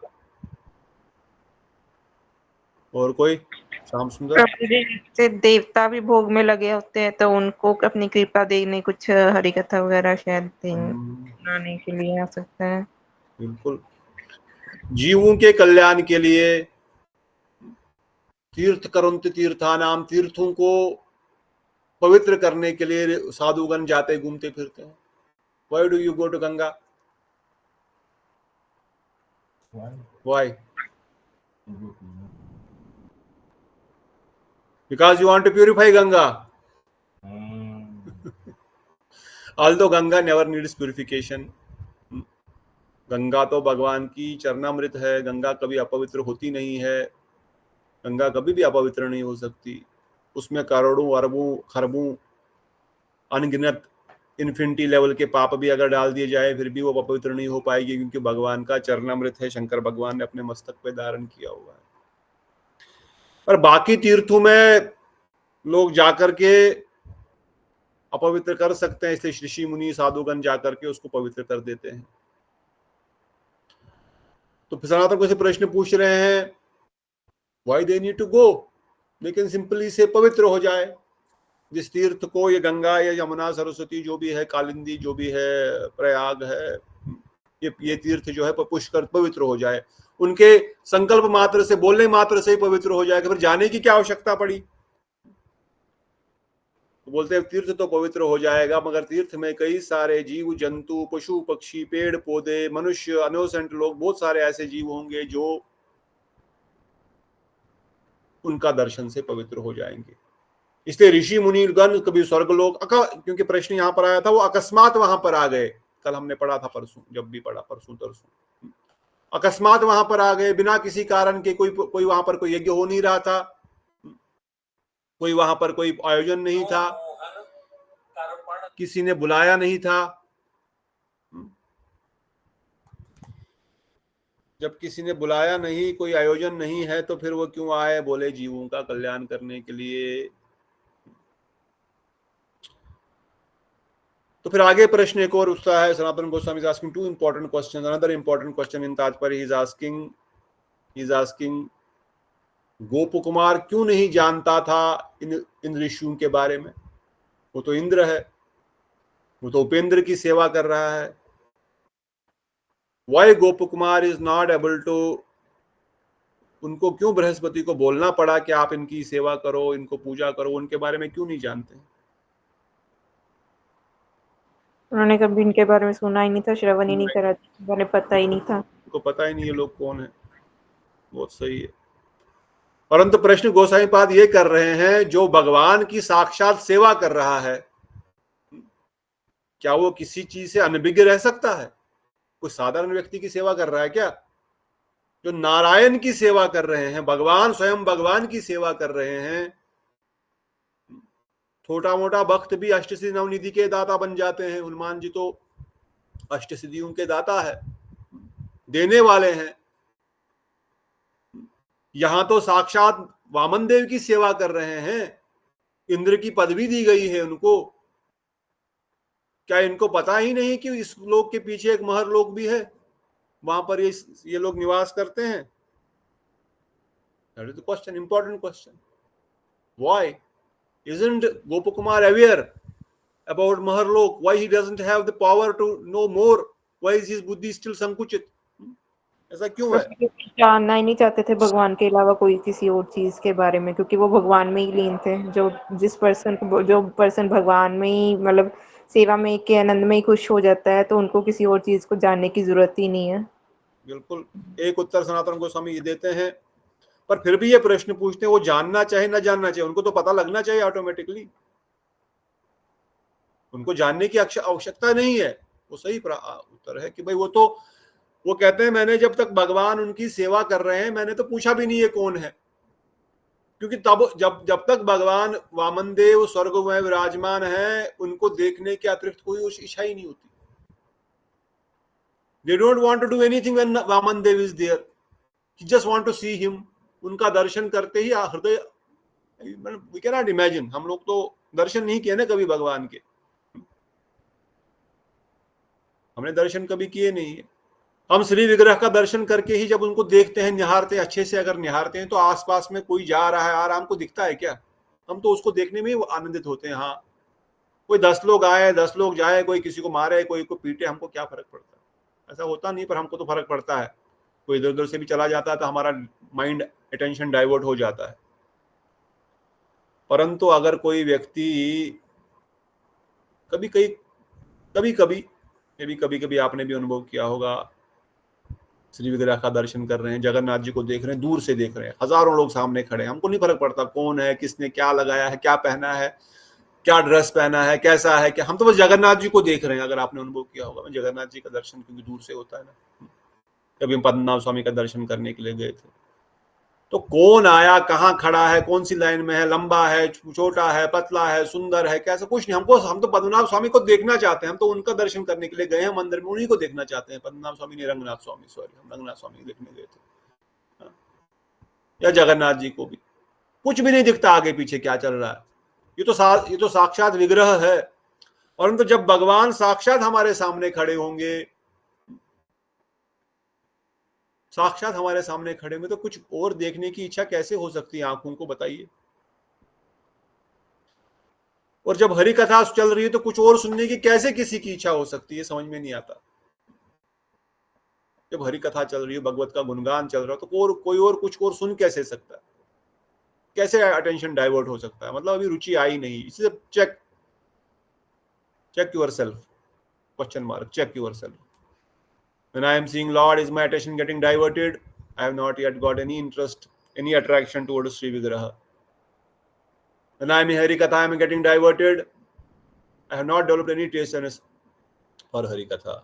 और कोई? श्याम सुंदर? प्रभु जी से देवता भी भोग में लगे होते हैं, तो उनको अपनी कृपा देने कुछ हरि कथा वगैरह शायद सुनाने के लिए आ सकता है। बिल्कुल, जीवों के कल्याण के लिए तीर्थ करंत तीर्थानाम, तीर्थों को पवित्र करने के लिए साधुगण जाते घूमते फिरते हैं। Why do you go to Ganga? Why? Because you want to purify Ganga. Although Ganga never needs purification. Ganga तो भगवान की चरणामृत है, गंगा कभी अपवित्र होती नहीं है, गंगा कभी भी अपवित्र नहीं हो सकती। उसमें करोड़ों अरबों खरबों अनगिनत इन्फिनिटी लेवल के पाप भी अगर डाल दिए जाए फिर भी वो अपवित्र नहीं हो पाएगी, क्योंकि भगवान का चरणामृत है, शंकर भगवान ने अपने मस्तक पे धारण किया हुआ है। पर बाकी तीर्थों में लोग जाकर के अपवित्र कर सकते हैं, इसलिए ऋषि मुनि साधुगण जाकर के उसको पवित्र कर देते हैं। तो सनातन को से प्रश्न पूछ रहे हैं, why they need to go? लेकिन सिंपली से पवित्र हो जाए जिस तीर्थ को, ये गंगा या यमुना सरस्वती जो भी है, कालिंदी जो भी है, प्रयाग है, ये तीर्थ जो है पुष्कर पवित्र हो जाए, उनके संकल्प मात्र से, बोलने मात्र से ही पवित्र हो जाएगा, फिर जाने की क्या आवश्यकता पड़ी? तो बोलते हैं तीर्थ तो पवित्र हो जाएगा, मगर तीर्थ में कई सारे जीव जंतु, पशु पक्षी, पेड़ पौधे, मनुष्य, इनोसेंट लोग, बहुत सारे ऐसे जीव होंगे जो उनका दर्शन से पवित्र हो जाएंगे। इसलिए ऋषि मुनिगण कभी स्वर्गलोक, क्योंकि प्रश्न यहां पर आया था, वो अकस्मात वहां पर आ गए। कल हमने पढ़ा था, परसों जब भी पढ़ा, परसों तरसों, अकस्मात वहां पर आ गए बिना किसी कारण के। कोई वहां पर कोई यज्ञ हो नहीं रहा था, कोई वहां पर कोई आयोजन नहीं था, किसी ने बुलाया नहीं था। जब किसी ने बुलाया नहीं, कोई आयोजन नहीं है, तो फिर वो क्यों आए? बोले जीवों का कल्याण करने के लिए। तो फिर आगे प्रश्न एक और उठता है। Sanatan Goswami is asking two important question. Another important question in तात्पर्य he is asking Gop Kumar क्यों नहीं जानता था इन ऋषियों के बारे में? वो तो इंद्र है, वो तो उपेंद्र की सेवा कर रहा है। Why Gop Kumar is not able to, उनको क्यों बृहस्पति को बोलना पड़ा कि आप इनकी सेवा करो, इनको पूजा करो? उनके बारे में क्यों नहीं जानते? उन्होंने कभी इनके बारे में सुना ही नहीं था, श्रवण ही नहीं करा, उन्हें पता ही नहीं था, उनको पता ही नहीं ये लोग कौन है। बहुत सही है। परंतु प्रश्न गोसाई पाद ये कर रहे हैं, जो भगवान की साक्षात सेवा कर रहा है, क्या वो किसी चीज से अनभिज्ञ रह सकता है? कोई साधारण व्यक्ति की सेवा कर रहा है क्या? जो नारायण की सेवा कर रहे हैं, भगवान स्वयं भगवान की सेवा कर रहे हैं, छोटा मोटा भक्त भी अष्टसिद्धि नवनिधि के दाता बन जाते हैं। हनुमान जी तो अष्टसिद्धियों के दाता है, देने वाले हैं। यहां तो साक्षात वामन देव की सेवा कर रहे हैं, इंद्र की पदवी दी गई है उनको। क्या इनको पता ही नहीं कि इस लोक के पीछे एक महर लोक भी है, वहां पर ये लोग निवास करते हैं? That is the question, important question. Why isn't Gopakumar aware about Maharlok, why he doesn't have the power to know more, why is his buddhi still संकुचित? ऐसा क्यों है? जानना ही नहीं चाहते थे भगवान के अलावा कोई किसी और चीज के बारे में, क्योंकि वो भगवान में ही लीन थे। जो पर्सन भगवान में ही मतलब सेवा में के आनंद में ही खुश हो जाता है, तो उनको किसी और चीज को जानने की जरूरत ही नहीं है। बिल्कुल एक उत्तर सनातन गोस्वामी ये देते हैं, पर फिर भी ये प्रश्न पूछते हैं वो जानना चाहे ना जानना चाहे, उनको तो पता लगना चाहिए ऑटोमेटिकली। उनको जानने की आवश्यकता नहीं है। वो सही उत्तर है कि भाई वो कहते हैं मैंने जब तक भगवान उनकी सेवा कर रहे हैं मैंने तो पूछा भी नहीं ये कौन है, क्योंकि तब जब तक भगवान वामन देव स्वर्ग में विराजमान है उनको देखने के अतिरिक्त कोई इच्छा ही नहीं होती। They don't want to do anything when Vaman Dev is there. He just want to see him. उनका दर्शन करते ही हृदय, we cannot imagine, हम लोग तो दर्शन नहीं किए ना कभी भगवान के, हमने दर्शन कभी किए नहीं है। हम श्री विग्रह का दर्शन करके ही जब उनको देखते हैं, निहारते हैं, अच्छे से अगर निहारते हैं तो आसपास में कोई जा रहा है आराम को दिखता है क्या? हम तो उसको देखने में ही आनंदित होते हैं। हाँ, कोई 10 लोग आए 10 लोग जाए, कोई किसी को मारे कोई को पीटे, हमको क्या फर्क पड़ता है? ऐसा होता नहीं, पर हमको तो फर्क पड़ता है। कोई इधर उधर से भी चला जाता है तो हमारा माइंड अटेंशन डाइवर्ट हो जाता है। परंतु अगर कोई व्यक्ति कभी आपने भी अनुभव किया होगा, श्री विग्रह का दर्शन कर रहे हैं, जगन्नाथ जी को देख रहे हैं, दूर से देख रहे हैं, हजारों लोग सामने खड़े हैं, हमको नहीं फर्क पड़ता कौन है, किसने क्या लगाया है, क्या पहना है, क्या ड्रेस पहना है, कैसा है, क्या, हम तो बस जगन्नाथ जी को देख रहे हैं। अगर आपने अनुभव किया होगा, मैं जगन्नाथ जी का दर्शन क्योंकि दूर से होता है ना, कभी हम पद्मनाभ स्वामी का दर्शन करने के लिए गए थे, तो कौन आया, कहाँ खड़ा है, कौन सी लाइन में है, लंबा है, छोटा है, पतला है, सुंदर है, कैसा, कुछ नहीं। हम तो पद्मनाभ स्वामी को देखना चाहते हैं, हम तो उनका दर्शन करने के लिए गए हैं मंदिर में, उन्हीं को देखना चाहते हैं। पद्मनाभ स्वामी नहीं, रंगनाथ स्वामी, सॉरी, हम रंगनाथ स्वामी देखने गए थे, या जगन्नाथ जी को भी कुछ भी नहीं दिखता आगे पीछे क्या चल रहा है। ये तो साक्षात विग्रह है। और तो जब भगवान साक्षात हमारे सामने खड़े होंगे, साक्षात हमारे सामने खड़े होंगे, तो कुछ और देखने की इच्छा कैसे हो सकती है आंखों को, बताइए। और जब हरि कथा चल रही है तो कुछ और सुनने की कैसे किसी की इच्छा हो सकती है, समझ में नहीं आता। जब हरि कथा चल रही है, भगवत का गुणगान चल रहा है, तो कोई और कुछ और सुन कैसे सकता है, कैसे अटेंशन डाइवर्ट हो सकता है? मतलब अभी रुचि आई नहीं। इससे check yourself, question mark, check yourself. When I am seeing Lord, is my attention getting diverted? I have not yet got any interest, any attraction towards Sri Vigraha. When I am in Hari Katha, I am getting diverted. I have not developed any taste for Hari Katha.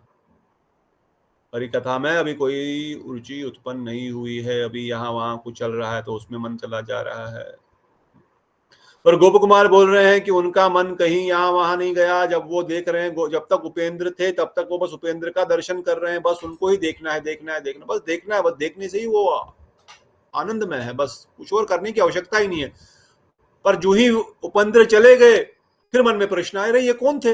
Hari कथा में अभी कोई रुचि उत्पन्न नहीं हुई है, अभी यहाँ वहां कुछ चल रहा है तो उसमें मन चला जा रहा है। पर गोप कुमार बोल रहे हैं कि उनका मन कहीं यहाँ वहां नहीं गया। जब वो देख रहे हैं, जब तक उपेंद्र थे तब तक वो बस उपेंद्र का दर्शन कर रहे हैं, बस उनको ही देखना है, बस देखना है, बस देखने से ही वो आनंद में है, बस कुछ और करने की आवश्यकता ही नहीं है। पर जो ही उपेंद्र चले गए, फिर मन में प्रश्न आए, रहे ये कौन थे?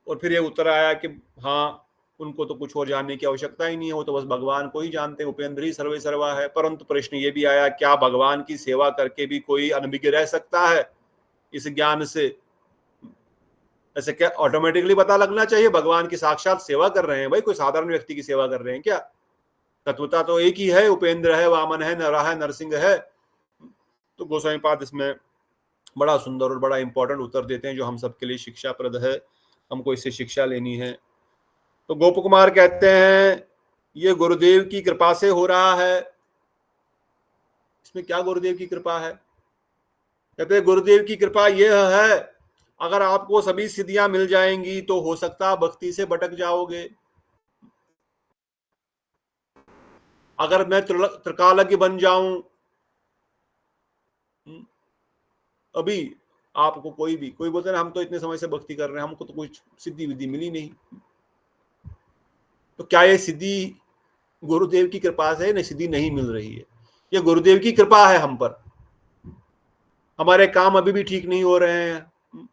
और फिर ये उत्तर आया कि हाँ, उनको तो कुछ और जानने की आवश्यकता ही नहीं है, वो तो बस भगवान को ही जानते हैं, उपेंद्र ही सर्वे सर्वा है। परंतु प्रश्न ये भी आया, क्या भगवान की सेवा करके भी कोई अनभिज्ञ रह सकता है इस ज्ञान से? ऐसे क्या ऑटोमेटिकली पता लगना चाहिए भगवान की साक्षात सेवा कर रहे हैं? भाई कोई साधारण व्यक्ति की सेवा कर रहे हैं क्या? तत्वता तो एक ही है, उपेंद्र है, वामन है, नरहा है, नरसिंह है। तो गोस्वामी पाद इसमें बड़ा सुंदर और बड़ा इंपॉर्टेंट उत्तर देते हैं, जो हम सबके लिए शिक्षाप्रद है, हमको इससे शिक्षा लेनी है। तो गोप कुमार कहते हैं ये गुरुदेव की कृपा से हो रहा है। इसमें क्या गुरुदेव की कृपा है? कहते हैं गुरुदेव की कृपा यह है, अगर आपको सभी सिद्धियां मिल जाएंगी तो हो सकता भक्ति से भटक जाओगे। अगर मैं त्रिकालज्ञ बन जाऊं, अभी आपको कोई बोलते ना हम तो इतने समय से भक्ति कर रहे हैं, हमको तो कुछ सिद्धि विधि मिली नहीं, तो क्या ये सिद्धि गुरुदेव की कृपा से? नहीं, सिद्धि नहीं मिल रही है, ये गुरुदेव की कृपा है हम पर। हमारे काम अभी भी ठीक नहीं हो रहे हैं,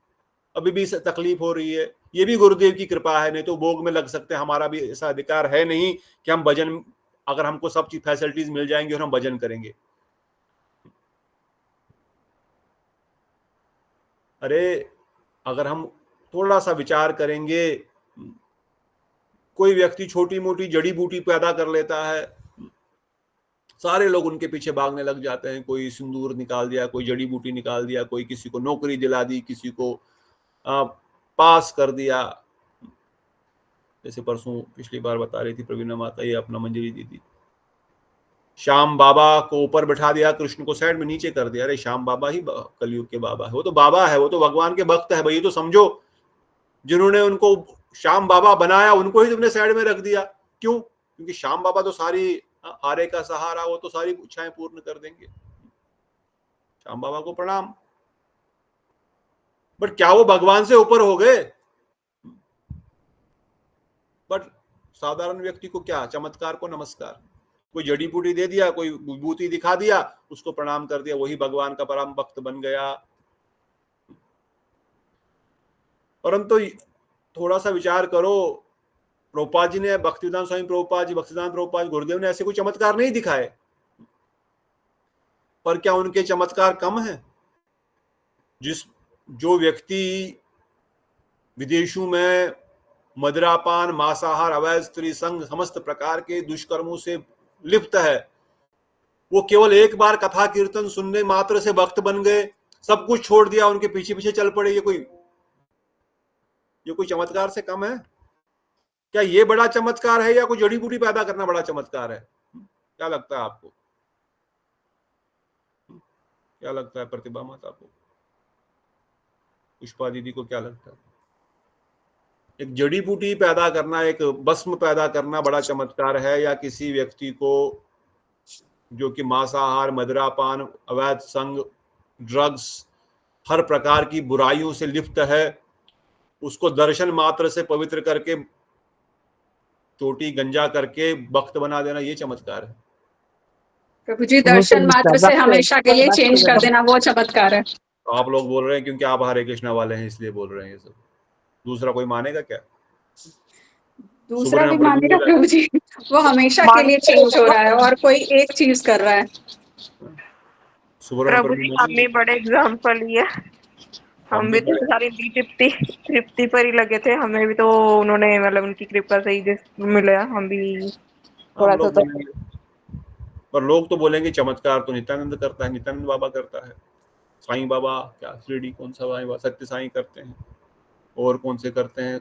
अभी भी तकलीफ हो रही है, ये भी गुरुदेव की कृपा है। नहीं तो भोग में लग सकते हैं, हमारा भी ऐसा अधिकार है नहीं कि हम भजन, अगर हमको सब चीज फैसिलिटीज मिल जाएंगे और हम भजन करेंगे। अरे अगर हम थोड़ा सा विचार करेंगे, कोई व्यक्ति छोटी मोटी जड़ी बूटी पैदा कर लेता है, सारे लोग उनके पीछे भागने लग जाते हैं। कोई सिंदूर निकाल दिया, कोई जड़ी बूटी निकाल दिया, कोई किसी को नौकरी दिला दी, किसी को पास कर दिया। जैसे परसों पिछली बार बता रही थी प्रवीणा माता, ये अपना मंजरी दीदी, श्याम बाबा को ऊपर बैठा दिया, कृष्ण को साइड में नीचे कर दिया। अरे श्याम बाबा ही कलयुग के बाबा है, वो तो बाबा है, वो तो भगवान के भक्त है भाई। तो समझो जिन्होंने उनको श्याम बाबा बनाया उनको ही तुमने साइड में रख दिया। क्यों? क्योंकि श्याम बाबा तो सारी हारे का सहारा, वो तो सारी इच्छाएं पूर्ण कर देंगे। श्याम बाबा को प्रणाम। बट क्या वो भगवान से ऊपर हो गए? बट साधारण व्यक्ति को क्या, चमत्कार को नमस्कार। कोई जड़ी बूटी दे दिया, कोई विभूति दिखा दिया, उसको प्रणाम कर दिया, वही भगवान का परम भक्त बन गया। परंतु थोड़ा सा विचार करो, प्रभुपाद जी ने, भक्तिवेदांत स्वामी प्रभुपाद जी, भक्तिवेदांत प्रभुपाद गुरुदेव ने ऐसे कोई चमत्कार नहीं दिखाए, पर क्या उनके चमत्कार कम है? जो व्यक्ति विदेशों में मदिरापान, मांसाहार, अवैध स्त्री संग, समस्त प्रकार के दुष्कर्मों से लिप्त है, वो केवल एक बार कथा कीर्तन सुनने मात्र से भक्त बन गए, सब कुछ छोड़ दिया, उनके पीछे पीछे चल पड़े। ये कोई चमत्कार से कम है? क्या ये बड़ा चमत्कार है, या कोई जड़ी बूटी पैदा करना बड़ा चमत्कार है? क्या लगता है आपको? क्या लगता है प्रतिभा माता को, पुष्पा दीदी को क्या लगता है? एक जड़ी बूटी पैदा करना, एक भस्म पैदा करना बड़ा चमत्कार है, या किसी व्यक्ति को जो कि मांसाहार, मदिरापान, अवैध संग, ड्रग्स, हर प्रकार की बुराइयों से लिप्त है, उसको दर्शन मात्र से पवित्र करके, चोटी गंजा करके भक्त बना देना, ये चमत्कार है? प्रभु जी दर्शन मात्र से हमेशा के लिए चेंज कर देना, वो चमत्कार है। तो आप लोग बोल रहे हैं क्योंकि आप हरे कृष्णा वाले हैं इसलिए बोल रहे हैं ये सब। दूसरा कोई मानेगा क्या? दूसरा भी मानेगा प्रभु जी, वो हमेशा के लिए चेंज हो रहा है और कोई एक चीज कर रहा है। प्रभु जी हम भी बड़े एग्जाम्पल ही है, हम भी तो सारी तृप्ति पर ही लगे थे, हमें भी तो उन्होंने मतलब उनकी कृपा से ही मिला, हम भी थोड़ा सा। पर लोग तो बोलेंगे चमत्कार तो नित्यानंद करता है, नित्यानंद बाबा करता है, साईं बाबा, क्या शिरडी कौन सा बाबा, सत्य साईं करते हैं, और कौन से करते हैं?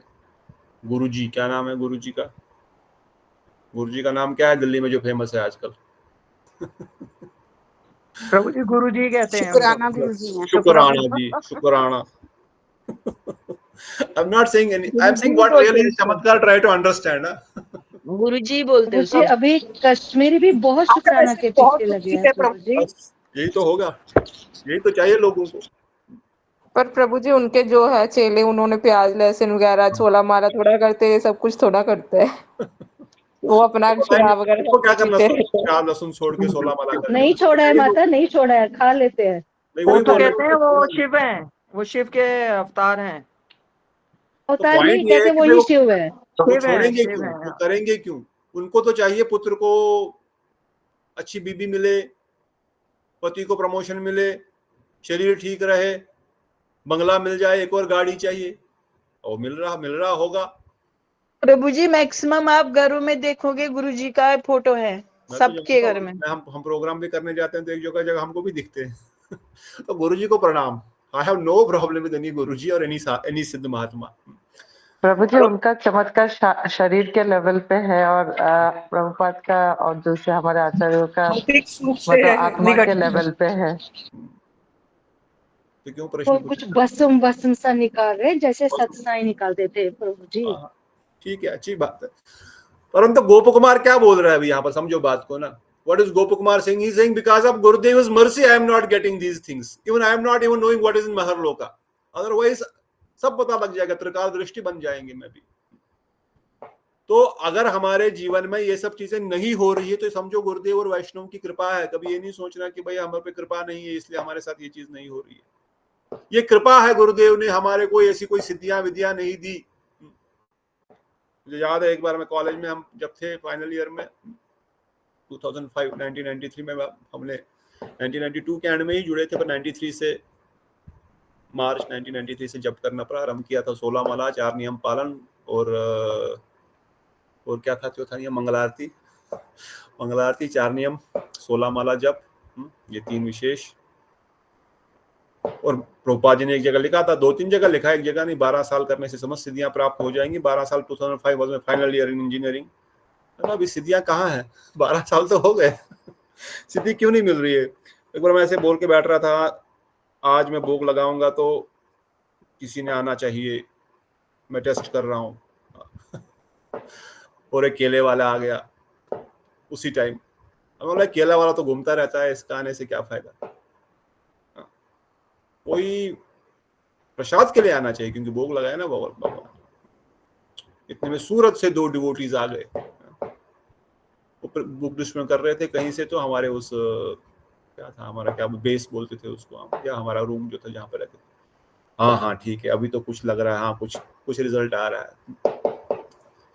गुरुजी, क्या नाम है गुरुजी का? गुरुजी का नाम क्या है दिल्ली में जो फेमस है आजकल? प्रभु जी गुरुजी कहते हैं, शुक्राना गुरुजी हैं। शुक्राना जी, शुक्राना। I'm not saying any, I'm saying what really is चमत्कार, try to understand। गुरुजी बोलते मुझे अभी कश्मीरी भी बहुत शुक्राना के पीछे लगे हैं प्रभु जी। यही तो होगा, यही तो चाहिए लोगों को। पर प्रभु जी उनके जो है चेले, उन्होंने प्याज लहसुन वगैरह छोला मारा थोड़ा करते हैं, सब कुछ थोड़ा करते हैं। वो अपना शराब वगैरह तो क्या करना, प्याज लहसुन छोड़ के 16 माला करना? नहीं छोड़ा है माता, नहीं छोड़ा है, खा लेते हैं। वो तो कहते हैं वो शिव हैं, वो शिव के अवतार हैं। अवतार नहीं कहते, वो ही शिव है। वो छोड़ेंगे क्यों, वो करेंगे क्यों? उनको तो चाहिए पुत्र को अच्छी बीबी मिले, पति को प्रमोशन मिले, शरीर ठीक रहे, बंगला मिल जाए, एक और गाड़ी चाहिए, और मिल रहा होगा। प्रभु जी मैक्सिमम आप घरों में देखोगे गुरुजी का फोटो है सबके घर में। हम प्रोग्राम भी करने जाते हैं तो एक जगह हमको भी दिखते हैं। तो गुरुजी को प्रणाम। I have no problem with any guruji और एनी सिद्ध महात्मा। प्रभु जी उनका चमत्कार शरीर के लेवल पे है, और प्रभुपाद का और दूसरे हमारे आचार्यों का मतलब आत्मा के लेवल पे है। तो क्यों प्रश्न कुछ भस्म सा निकाल रहे, जैसे सत्साई निकालते थे प्रभु जी। ठीक है, अच्छी बात है। परंतु गोप कुमार क्या बोल रहा है अभी यहाँ पर, समझो बात को ना। What is Gopa Kumar saying? He is saying because of Gurudev's mercy I am not getting these things. Even I am not even knowing what is in Maharloka. Otherwise सब पता लग जाएगा, त्रिकाल दृष्टि बन जाएंगे मैं भी। तो अगर हमारे जीवन में ये सब चीजें नहीं हो रही है तो समझो गुरुदेव और वैष्णव की कृपा है। कभी ये नहीं सोचना कि भाई हमारे पे कृपा नहीं है इसलिए हमारे साथ ये चीज नहीं हो रही है। ये कृपा है, गुरुदेव ने हमारे को ऐसी कोई सिद्धियां विद्या नहीं दी। मुझे याद है एक बार मैं कॉलेज में, हम जब थे फाइनल ईयर में 1993 में, हमने 1992 के एंड में ही जुड़े थे, पर 93 से मार्च 1993 से जप करना प्रारंभ किया था। 16 माला, 4 नियम पालन और क्या था चौथा नियम? मंगलारती, 4 नियम, 16 माला जप, ये 3 विशेष। और प्रभुपाद जी ने एक जगह लिखा था, 2-3 जगह लिखा, एक जगह नहीं, 12 साल करने से समस्त सिद्धियां प्राप्त हो जाएंगी। 12 साल 2005 वाज में फाइनल ईयर इन इंजीनियरिंग। अभी सिद्धियां कहाँ है? 12 साल तो हो गए, सिद्धि क्यों नहीं मिल रही है? एक बार मैं ऐसे बोल के बैठ रहा था, आज मैं भोग लगाऊंगा तो किसी ने आना चाहिए, मैं टेस्ट कर रहा हूँ और एक केले वाला आ गया उसी टाइम। बोला केला वाला तो घूमता रहता है, इसका आने से क्या फायदा? कोई प्रसाद के लिए आना चाहिए, क्योंकि भोग लगाया ना भगवान। इतने में सूरत से 2 डिवोटीज आ गए, बुक डिस्ट्रीब्यूट कर रहे थे कहीं से, तो हमारे उस क्या था, हमारा क्या बेस बोलते थे उसको हम, या हमारा रूम जो था जहाँ पे रहते थे। हाँ ठीक है, अभी तो कुछ लग रहा है, हाँ कुछ रिजल्ट आ रहा है।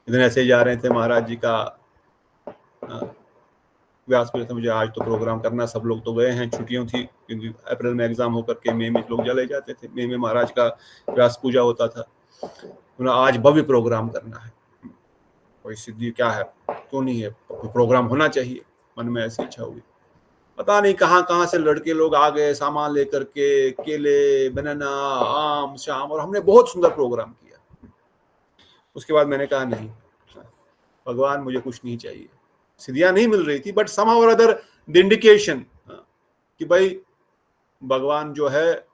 इधर ऐसे जा रहे थे, महाराज जी का व्यासपीठ था, मुझे आज तो प्रोग्राम करना, सब लोग तो गए हैं, छुट्टियों थी, क्योंकि अप्रैल में एग्जाम होकर के मई में लोग चले जाते थे। मई में महाराज का व्यास पूजा होता था। आज भव्य प्रोग्राम करना है, कोई सिद्धि क्या है, क्यों नहीं है, प्रोग्राम होना चाहिए। मन में ऐसी इच्छा हुई, पता नहीं कहाँ से लड़के लोग आ गए सामान लेकर के, केले, बनाना, आम, शाम, और हमने बहुत सुंदर प्रोग्राम किया। उसके बाद मैंने कहा नहीं भगवान, मुझे कुछ नहीं चाहिए। सिद्धियां नहीं मिल रही थी, बट समहाउ और अदर द इंडिकेशन कि भाई भगवान जो है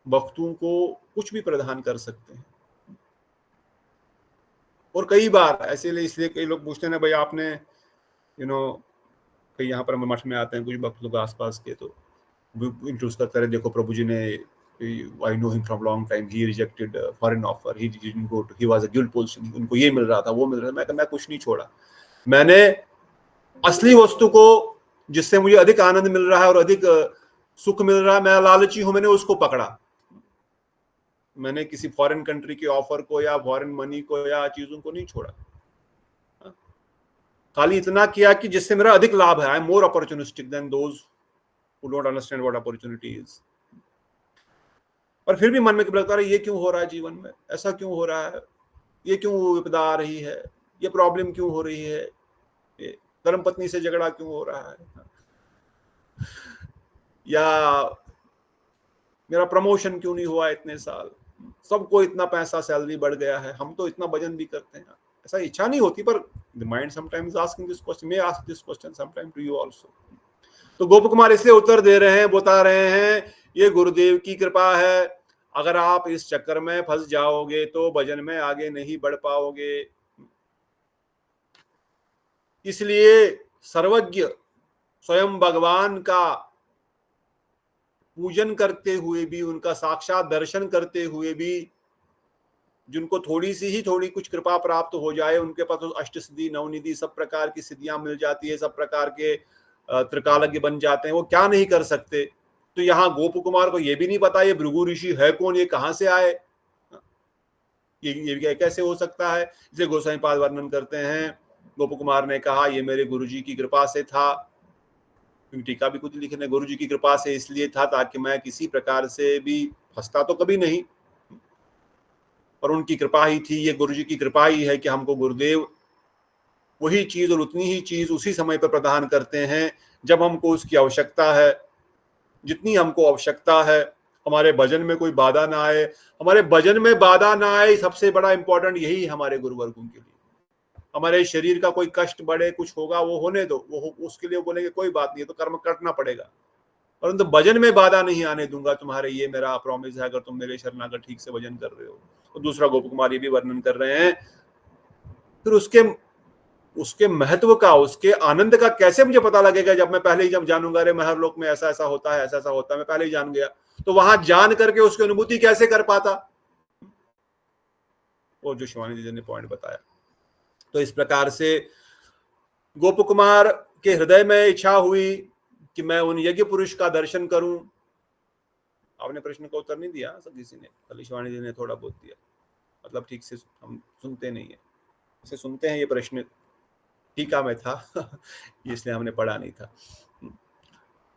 भक्तों को कुछ भी प्रदान कर सकते हैं। और कई बार ऐसे इसलिए कई लोग पूछते हैं ना, भाई आपने कई यहाँ पर हम मठ में आते हैं, कुछ भक्त लोग आसपास के, तो इंट्रोड्यूस करते रहे, देखो प्रभु जी ने, I know him from long time, he rejected foreign offer, he didn't go to, he was a guild position, उनको ये मिल रहा था, वो मिल रहा था। मैं कुछ नहीं छोड़ा, मैंने असली वस्तु को, जिससे मुझे अधिक आनंद मिल रहा है और अधिक सुख मिल रहा है, मैं लालची हूं, मैंने उसको पकड़ा। मैंने किसी फॉरेन कंट्री के ऑफर को या फॉरेन मनी को या चीजों को नहीं छोड़ा, खाली इतना किया कि जिससे मेरा अधिक लाभ है। I am more opportunistic than those who don't understand what opportunity is. और फिर भी मन में लगता है, ये क्यों हो रहा है जीवन में, ऐसा क्यों हो रहा है, ये क्यों विपदा आ रही है, ये प्रॉब्लम क्यों हो रही है, ये धर्म पत्नी से झगड़ा क्यों हो रहा है, या मेरा प्रमोशन क्यों नहीं हुआ इतने साल, सबको इतना पैसा, सैलरी बढ़ गया है, हम तो इतना भजन भी करते हैं। ऐसा इच्छा नहीं होती, पर the mind sometimes asking this question, may ask this question sometime to you also. तो गोप कुमार इसलिए उत्तर दे रहे हैं, बता रहे हैं, ये गुरुदेव की कृपा है। अगर आप इस चक्कर में फंस जाओगे तो भजन में आगे नहीं बढ़ पाओगे। इसलिए सर्वज्ञ स्वयं भगवान का पूजन करते हुए भी, उनका साक्षात दर्शन करते हुए भी, जिनको थोड़ी कुछ कृपा प्राप्त हो जाए, उनके पास तो अष्ट सिद्धि, नवनिधि, सब प्रकार की सिद्धियां मिल जाती है, सब प्रकार के त्रिकालज्ञ बन जाते हैं, वो क्या नहीं कर सकते। तो यहाँ गोप कुमार को ये भी नहीं पता ये भृगु ऋषि है कौन, ये कहाँ से आए, ये कैसे हो सकता है। इसे गोसाई पाद वर्णन करते हैं, गोप कुमार ने कहा ये मेरे गुरुजी की कृपा से था। टीका भी कुछ लिखे, गुरुजी की कृपा से इसलिए था ताकि मैं किसी प्रकार से भी फंसता तो कभी नहीं, और उनकी कृपा ही थी। ये गुरुजी की कृपा ही है कि हमको गुरुदेव वही चीज और उतनी ही चीज उसी समय पर प्रदान करते हैं जब हमको उसकी आवश्यकता है, जितनी हमको आवश्यकता है। हमारे भजन में कोई बाधा ना आए, हमारे भजन में बाधा ना आए, सबसे बड़ा इंपॉर्टेंट यही हमारे गुरुवर्गों के लिए। हमारे शरीर का कोई कष्ट बढ़े, कुछ होगा, वो होने दो, वो उसके लिए बोलेंगे कोई बात नहीं, तो कर्म करना पड़ेगा, परंतु भजन में बाधा नहीं आने दूंगा तुम्हारे, ये मेरा प्रॉमिस है, अगर तुम मेरे शरणागत ठीक से भजन कर रहे हो। तो दूसरा गोप कुमार ये भी वर्णन कर रहे हैं। फिर उसके महत्व का, उसके आनंद का कैसे मुझे पता लगेगा, जब मैं पहले ही जब जानूंगा, अरे महर लोक में ऐसा ऐसा होता है, ऐसा ऐसा होता है, मैं पहले ही जान गया, तो वहां जान करके उसकी अनुभूति कैसे कर पाता, वो जो शिवानी जी ने पॉइंट बताया। तो इस प्रकार से गोप कुमार के हृदय में इच्छा हुई कि मैं उन यज्ञ पुरुष का दर्शन करूं। आपने प्रश्न का उत्तर नहीं दिया सब किसी ने, खाली शिवानी जी ने थोड़ा बहुत दिया, मतलब ठीक से हम सुनते नहीं है, इसे सुनते हैं, ये प्रश्न टीका में था इसलिए हमने पढ़ा नहीं था।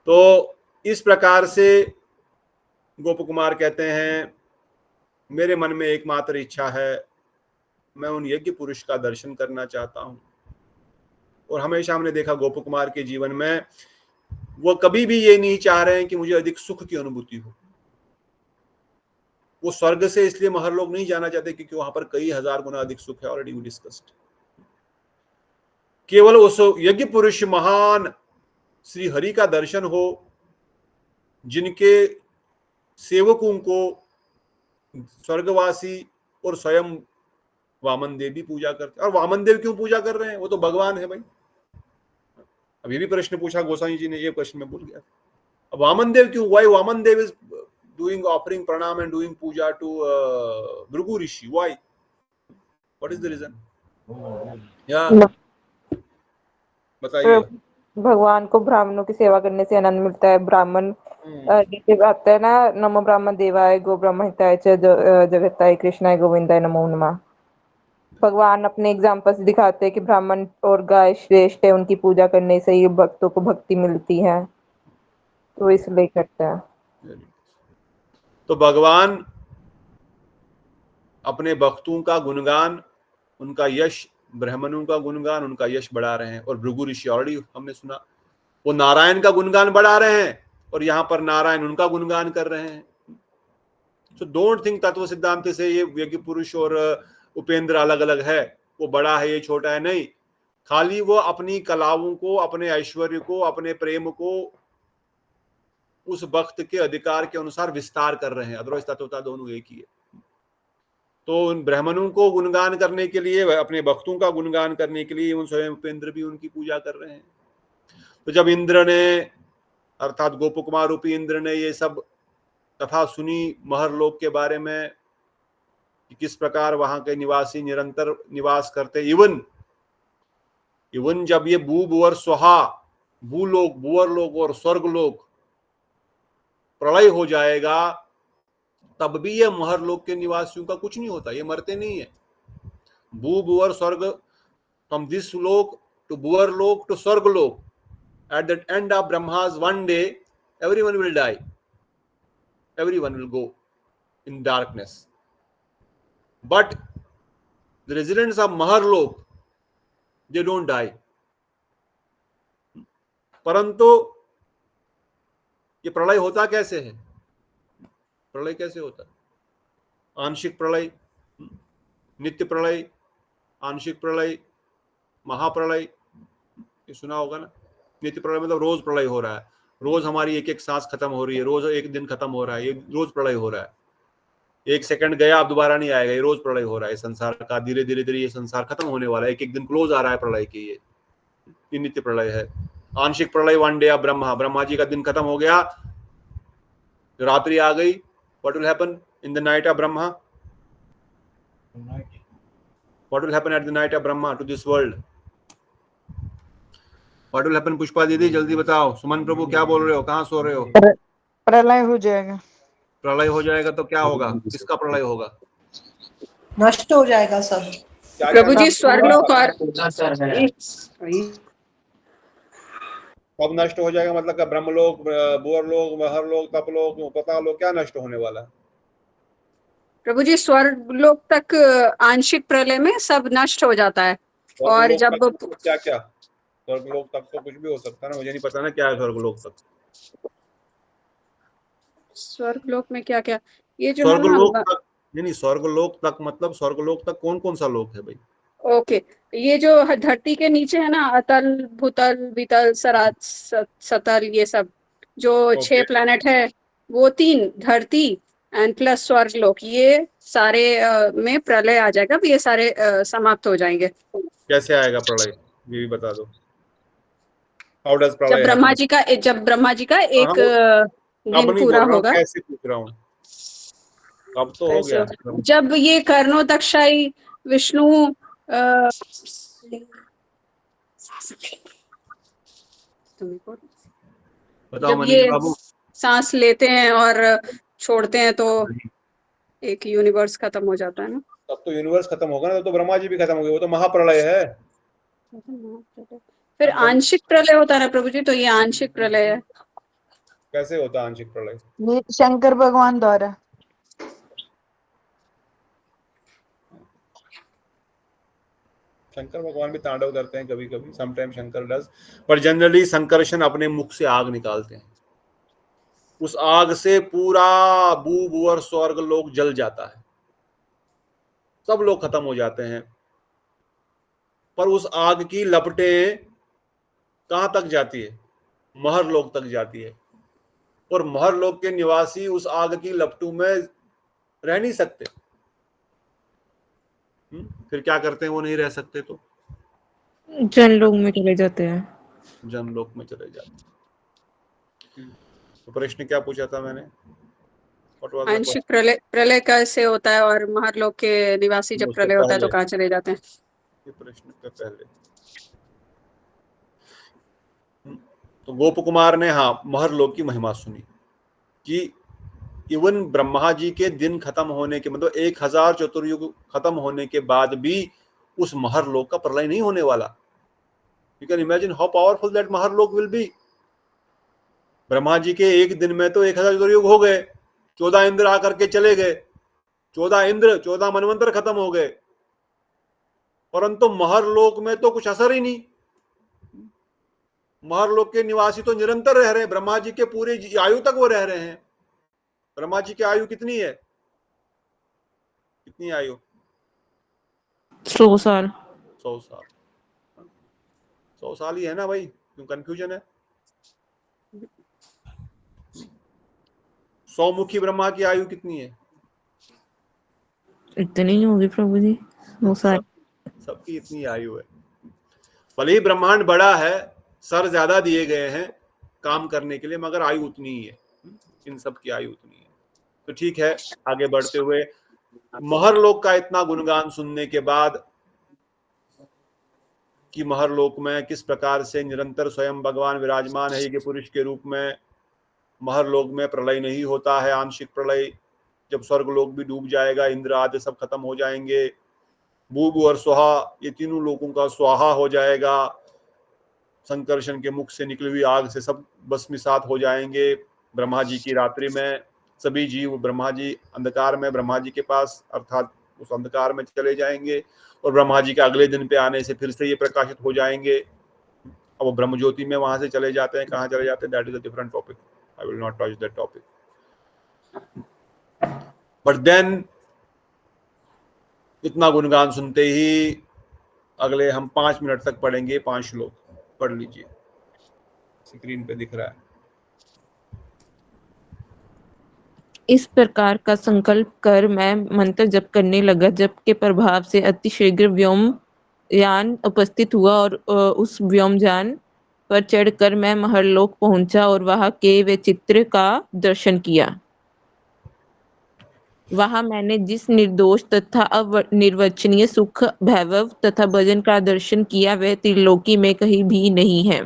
तो इस प्रकार से गोप कुमार कहते हैं मेरे मन में एकमात्र इच्छा है, मैं उन यज्ञ पुरुष का दर्शन करना चाहता हूं। और हमेशा हमने देखा गोप कुमार के जीवन में वो कभी भी ये नहीं चाह रहे हैं कि मुझे अधिक सुख की अनुभूति हो। वो स्वर्ग से इसलिए महरलोक नहीं जाना चाहते क्योंकि वहां पर कई हजार गुना अधिक सुख है, ऑलरेडी वी डिस्कस्ड। केवल उस यज्ञ पुरुष महान श्री हरि का दर्शन हो जिनके सेवकों को स्वर्गवासी और स्वयं वामन देव भी पूजा करते। और वामन देव क्यों पूजा कर रहे हैं? वो तो भगवान है भाई। अभी भी प्रश्न पूछा गोसाई जी ने, ये प्रश्न में भूल गया। अब वामन देव क्यों? Why Vaman Dev is doing offering pranam and doing puja to Bhrigu Rishi? Why? What is the reason? या बताइए। भगवान को ब्राह्मणों की सेवा करने से आनंद मिलता है। ब्राह्मण जैसे आता है ना, नमो ब्राह्मण देवाय गो ब्रह्म हिताय च जगताय कृष्णाय गोविंदाय नमो नमः। भगवान अपने एग्जाम्पल से दिखाते हैं कि ब्राह्मण और गाय श्रेष्ठ है, उनकी पूजा करने से ही भक्तों को भक्ति मिलती है, तो इसलिए करते हैं। तो भगवान अपने भक्तों का गुणगान, उनका यश, ब्राह्मणों का गुणगान, उनका यश बढ़ा रहे हैं। और भृगु ऋषि ऑलरेडी हमने सुना वो नारायण का गुणगान बढ़ा रहे हैं और यहाँ पर नारायण उनका गुणगान कर रहे हैं। सो डोंट थिंक तत्व सिद्धांत से ये यज्ञ पुरुष और उपेंद्र अलग अलग है, वो बड़ा है ये छोटा है, नहीं। खाली वो अपनी कलाओं को, अपने ऐश्वर्य को, अपने प्रेम को उस भक्त के अधिकार के अनुसार विस्तार कर रहे हैं, अदरवाइज तत्वता दोनों एक ही है। तो उन ब्राह्मणों को गुणगान करने के लिए, अपने भक्तों का गुणगान करने के लिए उन स्वयं उपेंद्र भी उनकी पूजा कर रहे हैं। तो जब इंद्र ने, अर्थात गोप कुमार रूपी इंद्र ने ये सब कथा सुनी महरलोक के बारे में कि किस प्रकार वहां के निवासी निरंतर निवास करते, इवन जब ये भू भुवर स्वहा, भूलोक, भुवरलोक और स्वर्गलोक प्रलय हो जाएगा, तब भी ये महरलोक के निवासियों का कुछ नहीं होता, ये मरते नहीं है। भू भुवर स्वर्ग, फ्रॉम दिस लोक टू भुवरलोक टू स्वर्गलोक, at the end of Brahma's one day, everyone will die. Everyone will go in darkness. But the residents of Maharlok, they don't die. परंतु ये प्रलय होता कैसे है? प्रलय कैसे होता है? आंशिक प्रलय, नित्य प्रलय, आंशिक प्रलय, महाप्रलय, ये सुना होगा ना। नित्य प्रलय मतलब रोज प्रलय हो रहा है, रोज हमारी एक एक सांस खत्म हो रही है, रोज एक दिन खत्म हो रहा है, ये रोज प्रलय हो रहा है। एक सेकंड गया अब दोबारा नहीं आएगा, ये रोज प्रलय हो रहा है संसार का। धीरे धीरे धीरे ये संसार खत्म होने वाला है, एक एक दिन क्लोज आ रहा है प्रलय के। ये नित्य प्रलय है। आंशिक प्रलय, one day of Brahma, Brahma ji का दिन खत्म हो गया, रात्रि आ गई। What will happen in the night of Brahma? What will happen at the night of Brahma to this world? What will happen? Pushpa दीदी जल्दी बताओ। सुमन प्रभु क्या बोल रहे हो? कहाँ सो रहे हो? प्रलय हो जाएगा। प्रलय हो जाएगा तो क्या होगा? किसका प्रलय होगा? नष्ट हो जाएगा सब। प्रभु जी स्वर्गलोक और कब नष्ट हो जाएगा? मतलब का ब्रह्मलोक, भुवरलोक, महरलोक, तपलोक, पतालोक, क्या नष्ट होने वाला है? प्रभु जी स्वर्गलोक तक आंशिक प्रलय में सब नष्ट हो जाता है। और जब क्या क्या स्वर्गलोक तक तो कुछ भी हो सकता है ना, मुझे नहीं पता ना क्या है स्वर्गलोक तक। स्वर्गलोक में क्या क्या, ये जो स्वर्गलोक तक नहीं, स्वर्गलोक तक मतलब स्वर्गलोक तक कौन कौन सा लोक है भाई? ओके, ये जो धरती के नीचे है ना, अतल, भूतल, वितल, सतल, ये सब जो 6 प्लैनेट है, वो 3 धरती एंड प्लस स्वर्गलोक, ये सारे में प्रलय आ जाएगा। ये सारे समाप्त हो जाएंगे। कैसे आएगा प्रलय, ये भी बता दो। How does प्रलय? जब ब्रह्मा जी का एक दिन पूरा होगा। कैसे पूछ रहा हूँ, अब तो हो गया। जब ये कर्णोदक्षाई विष्णु जब ये सांस लेते हैं और छोड़ते हैं तो एक यूनिवर्स खत्म हो जाता है ना। तब तो यूनिवर्स खत्म होगा ना, तो ब्रह्मा जी भी खत्म हो गए, वो तो महाप्रलय है। फिर आंशिक प्रलय होता है ना प्रभु जी, तो ये आंशिक प्रलय है। कैसे होता है आंशिक प्रलय? ये शंकर भगवान द्वारा। शंकर भगवान भी तांडव करते हैं कभी कभी, समटाइम शंकर डज, पर जनरली संकर्षण अपने मुख से आग निकालते हैं। उस आग से पूरा भूभुवर स्वर्ग लोग जल जाता है, सब लोग खत्म हो जाते हैं। पर उस आग की लपटें कहां तक जाती है? महर लोक तक जाती है, और महर लोक के निवासी उस आग की लपटों में रह नहीं सकते। फिर क्या करते हैं? वो नहीं रह सकते तो जनलोक में चले जाते हैं। जनलोक में चले जाते हैं। तो प्रश्न क्या पूछा था मैंने? What was the आंशिक question? प्रलय कैसे होता है और महरलोक के निवासी जब उससे प्रलय होता है तो पहले, कहाँ चले जाते हैं? ये प्रश्न के पहले तो गोप कुमार ने हाँ महरलोक की महिमा सुनी कि इवन ब्रह्मा जी के दिन खत्म होने के, मतलब 1000 चतुर्युग खत्म होने के बाद भी उस महरलोक का प्रलय नहीं होने वाला। You can imagine how powerful that Maharloka will be. Brahma ji के एक दिन में तो 1000 चतुर्युग हो गए, 14 इंद्र आकर के चले गए, 14 इंद्र 14 मनवंतर खत्म हो गए, परंतु महरलोक में तो कुछ असर ही नहीं। महरलोक के निवासी तो निरंतर रह रहे हैं, ब्रह्मा जी के पूरे आयु तक वो रह रहे हैं। ब्रह्मा जी की आयु कितनी है? कितनी आयु? 100 साल। 100 साल। 100 साल ही है ना भाई, क्यों कंफ्यूजन है? 100 मुखी ब्रह्मा की आयु कितनी है? इतनी ही होगी प्रभु जी, 100 साल। सबकी इतनी आयु है। भले ही ब्रह्मांड बड़ा है, सर ज्यादा दिए गए हैं काम करने के लिए, मगर आयु उतनी ही है। इन सब की आयु उतनी है। तो ठीक है, आगे बढ़ते हुए महरलोक का इतना गुणगान सुनने के बाद कि महरलोक में किस प्रकार से निरंतर स्वयं भगवान विराजमान है, ये पुरुष के रूप में, महरलोक में प्रलय नहीं होता है, आंशिक प्रलय, जब स्वर्ग लोक भी डूब जाएगा, इंद्र आदि सब खत्म हो जाएंगे, भूभ और स्वाहा ये तीनों लोगों का स्वाहा हो जाएगा, संकर्षण के मुख से निकली हुई आग से सब भस्मीसात हो जाएंगे। ब्रह्मा जी की रात्रि में सभी जीव ब्रह्मा जी अंधकार में ब्रह्मा जी के पास अर्थात उस अंधकार में चले जाएंगे, और ब्रह्मा जी के अगले दिन पे आने से फिर से ये प्रकाशित हो जाएंगे। अब वो ब्रह्म ज्योति में वहां से चले जाते हैं। कहाँ चले जाते हैं? That is a different topic, I will not touch that topic. But then इतना गुणगान सुनते ही अगले हम 5 मिनट तक पढ़ेंगे 5 श्लोक। पढ़ लीजिए, स्क्रीन पे दिख रहा है। इस प्रकार का संकल्प कर मैं मंत्र जप करने लगा, जप के प्रभाव से अतिशीघ्र व्योमयान उपस्थित हुआ और उस व्योमयान पर चढ़कर मैं महरलोक पहुंचा और वहां के वे चित्र का दर्शन किया। वहां मैंने जिस निर्दोष तथा अनिर्वचनीय सुख, वैभव तथा भजन का दर्शन किया वह त्रिलोकी में कहीं भी नहीं है।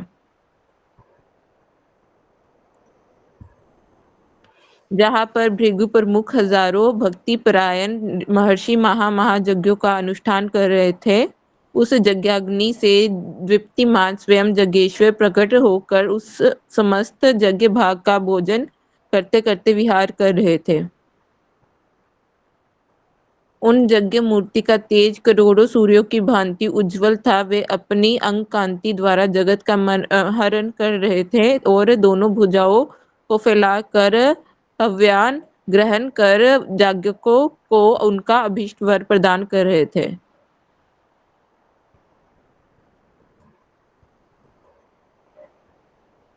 जहाँ पर भृगु प्रमुख हजारों भक्ति परायण महर्षि महायज्ञों का अनुष्ठान कर रहे थे, उस यज्ञाग्नि से दीप्तिमान स्वयं यज्ञेश्वर प्रकट होकर उस समस्त यज्ञ भाग का भोजन करते करते विहार कर रहे थे। उन यज्ञ मूर्ति का तेज करोड़ों सूर्यों की भांति उज्जवल था। वे अपनी अंग कांति द्वारा जगत का हरण कर रहे थे और दोनों भुजाओं को फैलाकर हव्यान ग्रहण कर याज्ञकों को उनका अभीष्ट वर प्रदान कर रहे थे।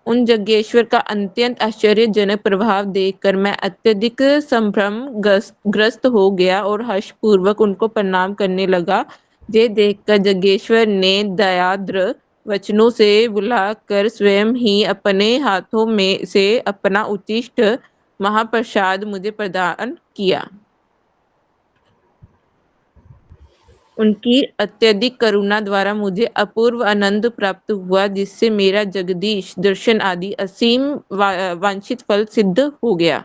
उन यज्ञेश्वर का अत्यंत आश्चर्यजनक प्रभाव देखकर मैं अत्यधिक संभ्रम ग्रस्त हो गया और हर्षपूर्वक उनको प्रणाम करने लगा। ये देखकर यज्ञेश्वर ने दयाद्र वचनों से बुलाकर स्वयं ही अपने हाथों में से अपना उच्चिष्ट महाप्रसाद मुझे प्रदान किया। उनकी अत्यधिक करुणा द्वारा मुझे अपूर्व आनंद प्राप्त हुआ, जिससे मेरा जगदीश दर्शन आदि असीम वांछित फल सिद्ध हो गया।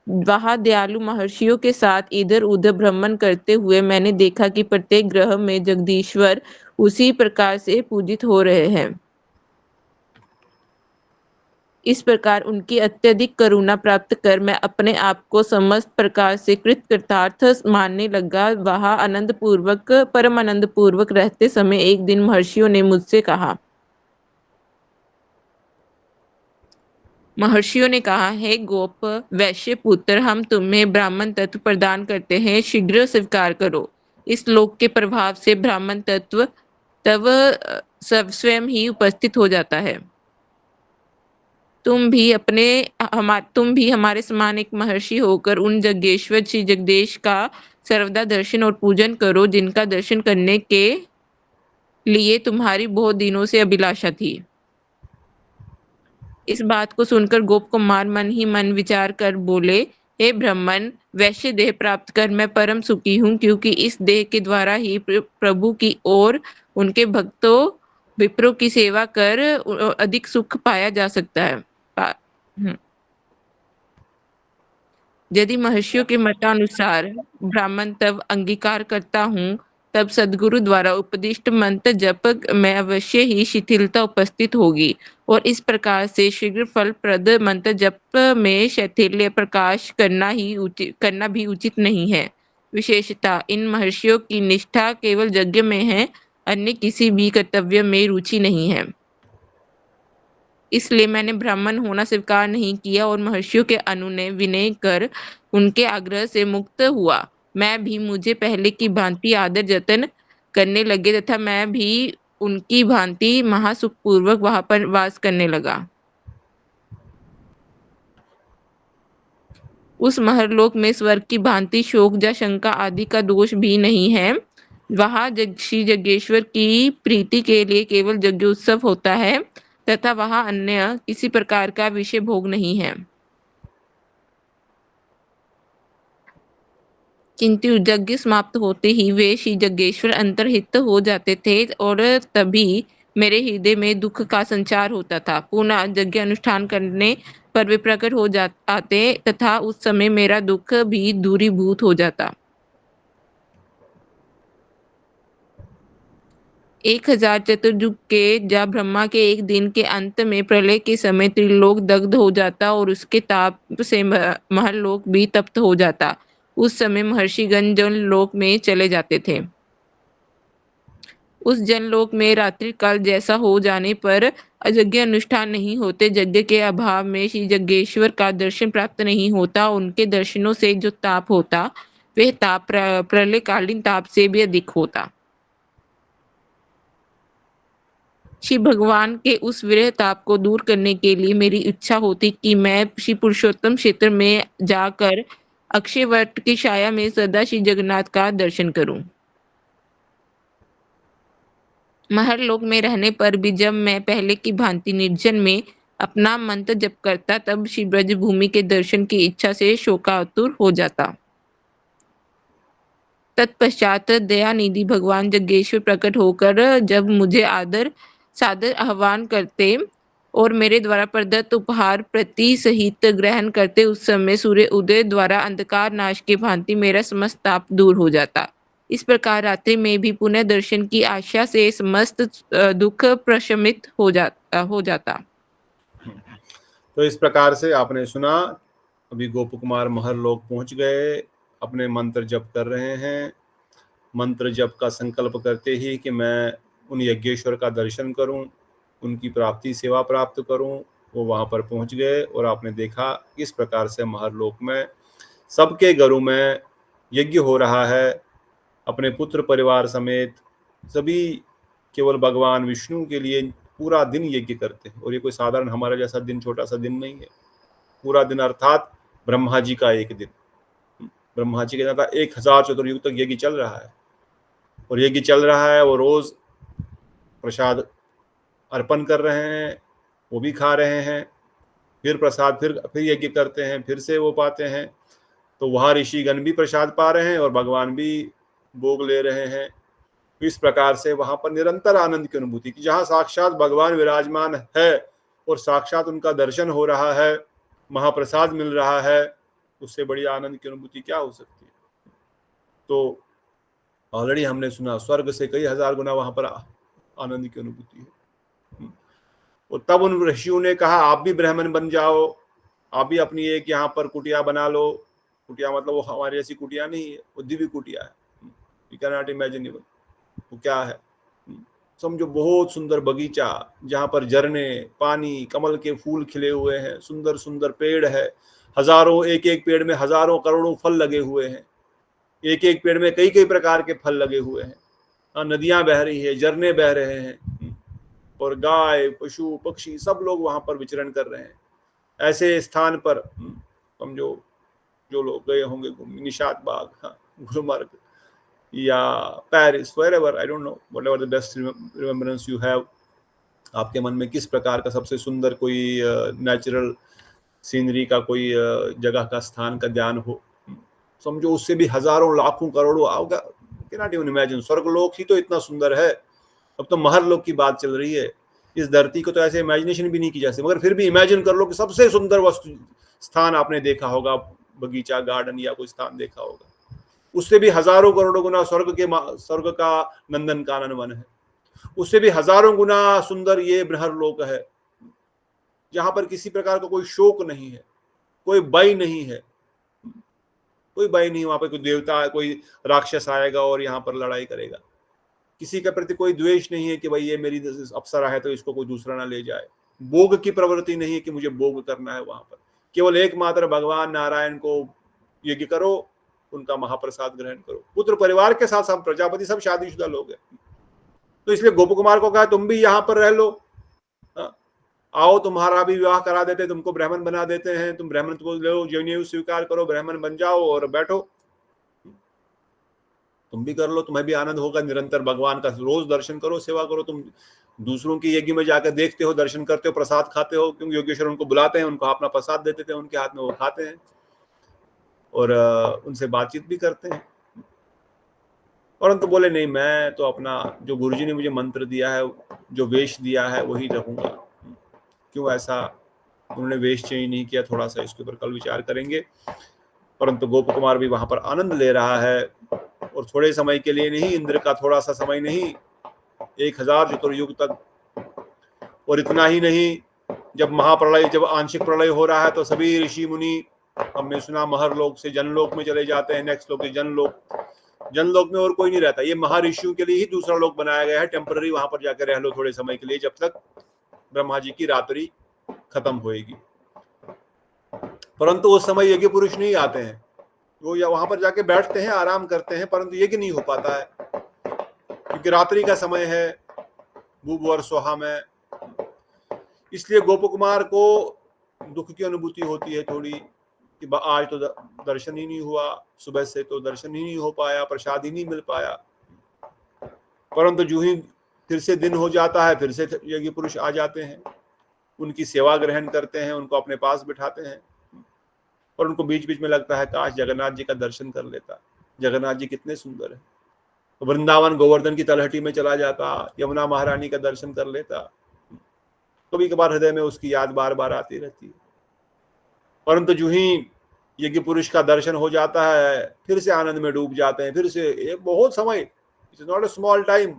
वहां दयालु महर्षियों के साथ इधर उधर भ्रमण करते हुए मैंने देखा कि प्रत्येक ग्रह में जगदीश्वर उसी प्रकार से पूजित हो रहे हैं। इस प्रकार उनकी अत्यधिक करुणा प्राप्त कर मैं अपने आप को समस्त प्रकार से कृतार्थ मानने लगा। वहाँ परम आनंद पूर्वक रहते समय एक दिन महर्षियों ने मुझसे कहा, हे गोप वैश्य पुत्र, हम तुम्हें ब्राह्मण तत्व प्रदान करते हैं, शीघ्र स्वीकार करो। इस लोक के प्रभाव से ब्राह्मण तत्व तब स्वयं ही उपस्थित हो जाता है। तुम भी हमारे समान एक महर्षि होकर उन जगेश्वर श्री जगदीश का सर्वदा दर्शन और पूजन करो, जिनका दर्शन करने के लिए तुम्हारी बहुत दिनों से अभिलाषा थी। इस बात को सुनकर गोप कुमार मन ही मन विचार कर बोले, हे ब्राह्मण, वैश्य देह प्राप्त कर मैं परम सुखी हूँ, क्योंकि इस देह के द्वारा ही प्रभु की ओर उनके भक्तों विप्रों की सेवा कर अधिक सुख पाया जा सकता है। यदि महर्षियों के मतानुसार ब्राह्मण तब अंगीकार करता हूँ, तब सदगुरु द्वारा उपदिष्ट मंत्र जप में अवश्य ही शिथिलता उपस्थित होगी और इस प्रकार से शीघ्र फलप्रद मंत्र जप में शैथिल्य प्रकाश करना भी उचित नहीं है। विशेषतः इन महर्षियों की निष्ठा केवल यज्ञ में है, अन्य किसी भी कर्तव्य में रुचि नहीं है। इसलिए मैंने ब्राह्मण होना स्वीकार नहीं किया और महर्षियों के अनुनय विनय कर उनके आग्रह से मुक्त हुआ। मैं भी मुझे पहले की भांति आदर जतन करने लगे तथा मैं भी उनकी भांति महासुख पूर्वक वहां पर वास करने लगा। उस महरलोक में स्वर्ग की भांति शोक या शंका आदि का दोष भी नहीं है। वहां श्री जगेश्वर की प्रीति के लिए केवल यज्ञोत्सव होता है तथा वहां अन्य किसी प्रकार का विषय भोग नहीं है। किंतु यज्ञ समाप्त होते ही वे श्री जगेश्वर अंतर्हित हो जाते थे और तभी मेरे हृदय में दुख का संचार होता था। पुनः यज्ञ अनुष्ठान करने पर वे प्रकट हो आते तथा उस समय मेरा दुख भी दूरीभूत हो जाता। 1000 चतुर्युग के या ब्रह्मा के एक दिन के अंत में प्रलय के समय त्रिलोक दग्ध हो जाता और उसके ताप से महरलोक भी तप्त हो जाता। उस समय महर्षिगण जनलोक में चले जाते थे। उस जनलोक में रात्रि काल जैसा हो जाने पर यज्ञ अनुष्ठान नहीं होते। यज्ञ के अभाव में श्री जगेश्वर का दर्शन प्राप्त नहीं होता। उनके दर्शनों से जो ताप होता वह ताप प्रलयकालीन ताप से भी अधिक होता। श्री भगवान के उस विरह ताप को दूर करने के लिए मेरी इच्छा होती कि मैं श्री पुरुषोत्तम क्षेत्र में जाकर अक्षय वट की छाया में सदा श्री जगन्नाथ का दर्शन करूं। महरलोक में रहने पर भी जब मैं पहले की भांति निर्जन में अपना मंत्र जप करता, तब श्री ब्रज भूमि के दर्शन की इच्छा से शोकातुर हो जाता। तत्पश्चात दयानिधि भगवान जगेश्वर प्रकट होकर जब मुझे सादर आह्वान करते और मेरे द्वारा प्रदत्त उपहार प्रति सहित ग्रहण करते, उस समय सूर्य उदय द्वारा अंधकार नाश के भांति मेरा समस्त ताप दूर हो जाता। इस प्रकार रात्रि में भी पुनः दर्शन की आशा से समस्त दुख प्रशमित हो जाता। तो इस प्रकार से आपने सुना, अभी गोप कुमार महरलोक पहुंच गए, अपने मंत्र जप कर रहे हैं। मंत्र जप का संकल्प करते ही कि मैं उन यज्ञेश्वर का दर्शन करूं, उनकी प्राप्ति सेवा प्राप्त करूं, वो वहां पर पहुंच गए। और आपने देखा इस प्रकार से महरलोक में सबके घरों में यज्ञ हो रहा है। अपने पुत्र परिवार समेत सभी केवल भगवान विष्णु के लिए पूरा दिन यज्ञ करते हैं। और ये कोई साधारण हमारा जैसा दिन, छोटा सा दिन नहीं है। पूरा दिन अर्थात ब्रह्मा जी का एक दिन। ब्रह्मा जी के ज्यादा 1000 चतुर्युग तक यज्ञ चल रहा है। और यज्ञ चल रहा है, वो रोज प्रसाद अर्पण कर रहे हैं, वो भी खा रहे हैं, फिर प्रसाद फिर यज्ञ करते हैं, फिर से वो पाते हैं। तो वहाँ ऋषिगण भी प्रसाद पा रहे हैं और भगवान भी भोग ले रहे हैं। इस प्रकार से वहां पर निरंतर आनंद की अनुभूति की, जहाँ साक्षात भगवान विराजमान है और साक्षात उनका दर्शन हो रहा है, महाप्रसाद मिल रहा है, उससे बड़ी आनंद की अनुभूति क्या हो सकती है। तो ऑलरेडी हमने सुना स्वर्ग से कई हजार गुना वहां पर आनंद की अनुभूति है। और तब उन ऋषियों ने कहा आप भी ब्राह्मण बन जाओ, आप भी अपनी एक यहाँ पर कुटिया बना लो। कुटिया मतलब वो हमारी ऐसी कुटिया नहीं है, वो दिव्य कुटिया है, यू कैन नॉट इमेजिन। वो क्या है, समझो बहुत सुंदर बगीचा जहाँ पर झरने, पानी, कमल के फूल खिले हुए हैं, सुंदर सुंदर पेड़ है, हजारों, एक एक पेड़ में हजारों करोड़ों फल लगे हुए हैं, एक एक पेड़ में कई कई प्रकार के फल लगे हुए हैं, नदियां बह रही है, झरने बह रहे हैं, और गाय, पशु, पक्षी सब लोग वहां पर विचरण कर रहे हैं। ऐसे स्थान पर समझो जो लोग गए होंगे घूमने, निशात बाग, हाँ, गुलमर्ग या Paris, wherever, I don't know, whatever the best remembrance you have, आपके मन में किस प्रकार का सबसे सुंदर कोई नेचुरल सीनरी का कोई जगह का स्थान का ध्यान हो, समझो उससे भी हजारों लाखों करोड़ों आओगा, कैन नॉट इवन इमेजिन। स्वर्गलोक ही तो इतना सुंदर है, अब तो महरलोक की बात चल रही है। इस धरती को तो ऐसे इमेजिनेशन भी नहीं की जा सकती, मगर फिर भी इमेजिन कर लो कि सबसे सुंदर वस्तु स्थान आपने देखा होगा, बगीचा, गार्डन या कोई स्थान देखा होगा, उससे भी हजारों करोड़ों गुना स्वर्ग का नंदन कानन वन है, उससे भी हजारों गुना सुंदर ये ब्रह्मलोक है, जहां पर किसी प्रकार का कोई शोक नहीं है, कोई भय नहीं है, कोई भय नहीं। वहां पर कोई देवता, कोई राक्षस आएगा और यहाँ पर लड़ाई करेगा, किसी के प्रति कोई द्वेष नहीं है कि भाई ये मेरी अप्सरा है तो इसको कोई दूसरा ना ले जाए, भोग की प्रवृत्ति नहीं है कि मुझे भोग करना है। वहां पर केवल एकमात्र भगवान नारायण को यज्ञ करो, उनका महाप्रसाद ग्रहण करो, पुत्र परिवार के साथ सब प्रजापति सब शादीशुदा लोग हैं। तो इसलिए गोप कुमार को कहा तुम भी यहाँ पर रह लो, आओ तुम्हारा भी विवाह करा देते, तुमको ब्राह्मण बना देते हैं, तुम ब्राह्मण को लो, जनेऊ स्वीकार करो, ब्राह्मण बन जाओ और बैठो, तुम भी कर लो, तुम्हें भी आनंद होगा, निरंतर भगवान का रोज दर्शन करो, सेवा करो। तुम दूसरों की यज्ञ में जाकर देखते हो, दर्शन करते हो, प्रसाद खाते हो, क्योंकि योगेश्वर उनको बुलाते हैं, उनको अपना प्रसाद देते थे, उनके हाथ में वो खाते हैं और उनसे बातचीत भी करते हैं। परंतु बोले नहीं, मैं तो अपना जो गुरुजी ने मुझे मंत्र दिया है, जो वेश दिया है वही रहूंगा। क्यों ऐसा उन्होंने वेश चेंज नहीं किया, थोड़ा सा इसके ऊपर कल विचार करेंगे। परंतु गोप कुमार भी वहां पर आनंद ले रहा है, और थोड़े समय के लिए नहीं, इंद्र का थोड़ा सा समय नहीं, 1000 चतुर्युग तक। और इतना ही नहीं, जब महाप्रलय, जब आंशिक प्रलय हो रहा है तो सभी ऋषि मुनि, हमने सुना महरलोक से जनलोक में चले जाते हैं, नेक्स्ट लोक जनलोक। जनलोक में और कोई नहीं रहता, ये महर्षियों के लिए ही दूसरा लोक बनाया गया है, टेम्पररी, वहां पर जाकर रह लो थोड़े समय के लिए, जब तक ब्रह्मा जी की रात्रि खत्म होएगी। परंतु उस समय यज्ञ पुरुष नहीं आते हैं, वो या वहां पर जाके बैठते हैं, आराम करते हैं, परंतु यज्ञ नहीं हो पाता है, क्योंकि रात्रि का समय है, भूभ और सोहा में। इसलिए गोप कुमार को दुख की अनुभूति होती है थोड़ी, कि आज तो दर्शन ही नहीं हुआ, सुबह से तो दर्शन ही नहीं हो पाया, प्रसाद ही नहीं मिल पाया। परंतु जो ही फिर से दिन हो जाता है, फिर से यज्ञ पुरुष आ जाते हैं, उनकी सेवा ग्रहण करते हैं, उनको अपने पास बिठाते हैं, और उनको बीच बीच में लगता है काश जगन्नाथ जी का दर्शन कर लेता, जगन्नाथ जी कितने सुंदर है। वृंदावन गोवर्धन की तलहटी में चला जाता, यमुना महारानी का दर्शन कर लेता। कभी कभार हृदय में उसकी याद बार बार आती रहती है। परंतु जो ही यज्ञ पुरुष का दर्शन हो जाता है, फिर से आनंद में डूब जाते हैं, फिर से एक बहुत समय, it's not a small time,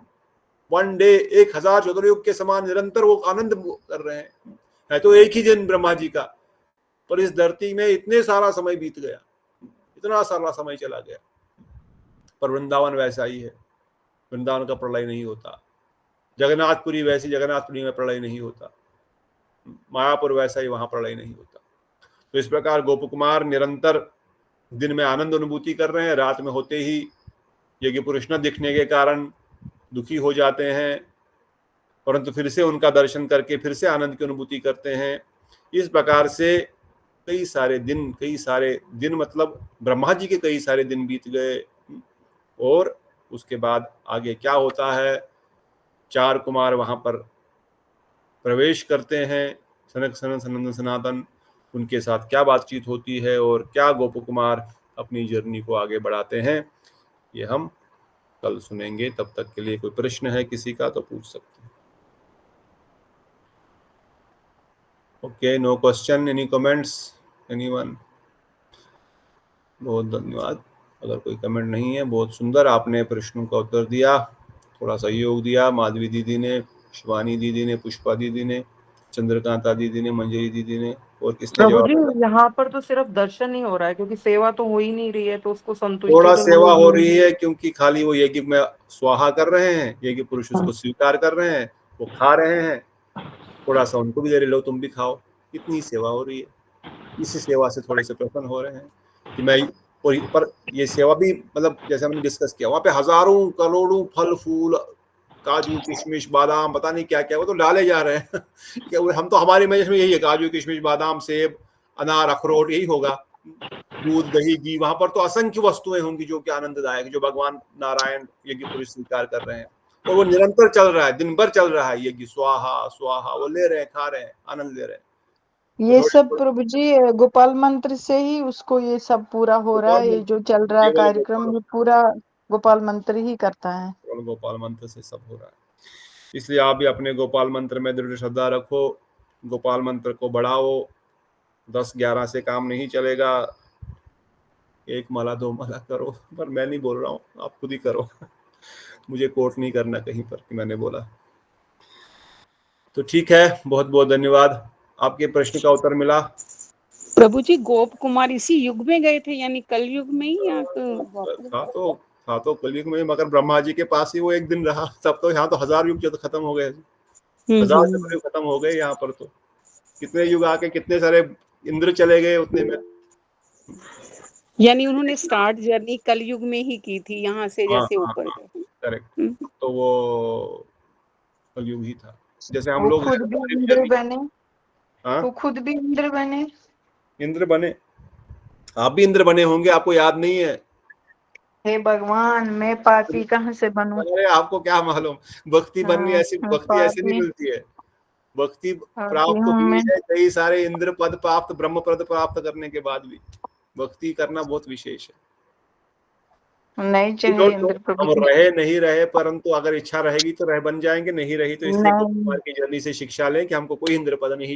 one day, 1000 चतुर्युग के समान निरंतर वो आनंद कर रहे हैं। है तो एक ही दिन ब्रह्मा जी का, पर इस धरती में इतने सारा समय बीत गया, इतना सारा समय चला गया। पर वृंदावन वैसा ही है, वृंदावन का प्रलय नहीं होता। जगन्नाथपुरी वैसी, जगन्नाथपुरी में प्रलय नहीं होता। मायापुर वैसा ही, वहां प्रलय नहीं होता। तो इस प्रकार गोप कुमार निरंतर दिन में आनंद अनुभूति कर रहे हैं, रात में होते ही यज्ञ पुरुष न दिखने के कारण दुखी हो जाते हैं, परंतु फिर से उनका दर्शन करके फिर से आनंद की अनुभूति करते हैं। इस प्रकार से कई सारे दिन मतलब ब्रह्मा जी के कई सारे दिन बीत गए। और उसके बाद आगे क्या होता है, 4 कुमार वहां पर प्रवेश करते हैं, सनक सनंदन सनातन, उनके साथ क्या बातचीत होती है और क्या गोप कुमार अपनी जर्नी को आगे बढ़ाते हैं, ये हम कल सुनेंगे। तब तक के लिए कोई प्रश्न है किसी का तो पूछ सकते हैं। Okay, no question, any comments, anyone? बहुत धन्यवाद। अगर कोई कमेंट नहीं है, बहुत सुंदर आपने प्रश्नों का उत्तर दिया, थोड़ा सहयोग दिया, माधवी दीदी ने, शिवानी दीदी ने, पुष्पा दीदी ने, चंद्रकांता दीदी ने, मंजरी दीदी ने, और किसने प्रभु जवाब जी दिया? यहाँ पर तो सिर्फ दर्शन ही हो रहा है, क्योंकि सेवा तो हो ही नहीं रही है, तो उसको संतुष्टि थोड़ा तो सेवा मिलेगी हो नहीं। रही है, क्योंकि खाली वो यज्ञ में स्वाहा कर रहे हैं, यज्ञ पुरुष उसको स्वीकार कर रहे हैं, वो खा रहे हैं, थोड़ा सा उनको भी दे रहे, लो तुम भी खाओ। कितनी सेवा हो रही है, इसी सेवा से थोड़े से प्रसन्न हो रहे हैं कि मैं, और पर ये सेवा भी मतलब जैसे हमने डिस्कस किया, वहाँ पे हजारों करोड़ों फल फूल, काजू किशमिश बादाम, पता नहीं क्या क्या, वो तो डाले जा रहे हैं क्या हम तो, हमारी इमेज में यही है, काजू किशमिश बादाम सेब अनार अखरोट, यही होगा, दूध दही घी। वहां पर तो असंख्य वस्तुएं होंगी जो कि आनंददायक, जो भगवान नारायण यज्ञ पुरुष स्वीकार कर रहे हैं, और वो निरंतर चल रहा है, दिन भर चल रहा है यज्ञ, स्वाहा स्वाहा, वो ले रहे हैं, खा रहे हैं, आनंद ले रहे हैं। ये सब प्रभु जी गोपाल मंत्र से ही उसको ये सब पूरा हो रहा है, ये जो चल रहा है कार्यक्रम, ये पूरा गोपाल मंत्र ही करता है। गोपाल मंत्र से सब हो रहा है, इसलिए आप भी अपने गोपाल मंत्र में दृढ़ श्रद्धा रखो, गोपाल मंत्र को बढ़ाओ। 10-11 से काम नहीं चलेगा, 1 माला 2 माला करो, पर मैं नहीं बोल रहा हूँ, आप खुद ही करो मुझे कोट नहीं करना कहीं पर कि मैंने बोला। तो ठीक है, बहुत बहुत धन्यवाद, आपके प्रश्न का उत्तर मिला। प्रभु जी गोप कुमार इसी युग में गए थे, यानी कल युग में ही, या था तो कलयुग में, मगर ब्रह्मा जी के पास ही वो एक दिन रहा, तब तो यहाँ तो 1000 युग जो तो खत्म हो गए, 1000 से बड़े खत्म हो गए यहाँ पर, तो कितने युग आके कितने सारे इंद्र चले गए उतने में। यानी उन्होंने स्टार्ट जर्नी कल युग में ही की थी, यहाँ से जैसे ऊपर गए। करेक्ट, तो वो कलयुग ही था, जैसे हम वो लोग खुद भी इंद्र बने। हाँ, वो खुद भी इंद्र बने। इंद्र बने, आप भी इंद्र बने होंगे, आपको याद नहीं है? हे भगवान, मैं पापी कहाँ से बनूं? अरे आपको क्या मालूम, भक्ति बननी ऐसी, भक्ति ऐसी नहीं पापी मिलती है, भक्ति पापी प्राप्त हूँ हुई मैं। है कई सारे इंद्र पद प्राप्त, ब्रह्म पद प्राप्त करने के बाद भी भक्ति करना बहुत विशेष है। नहीं चाहिए इंद्र हम प्रभु। रहे नहीं रहे, परंतु अगर इच्छा रहेगी तो रह बन जाएंगे, नहीं रही तो इसलिए नहीं। कुमार की जर्नी से शिक्षा लें कि हमको कोई इंद्र पद नहीं चाहिए।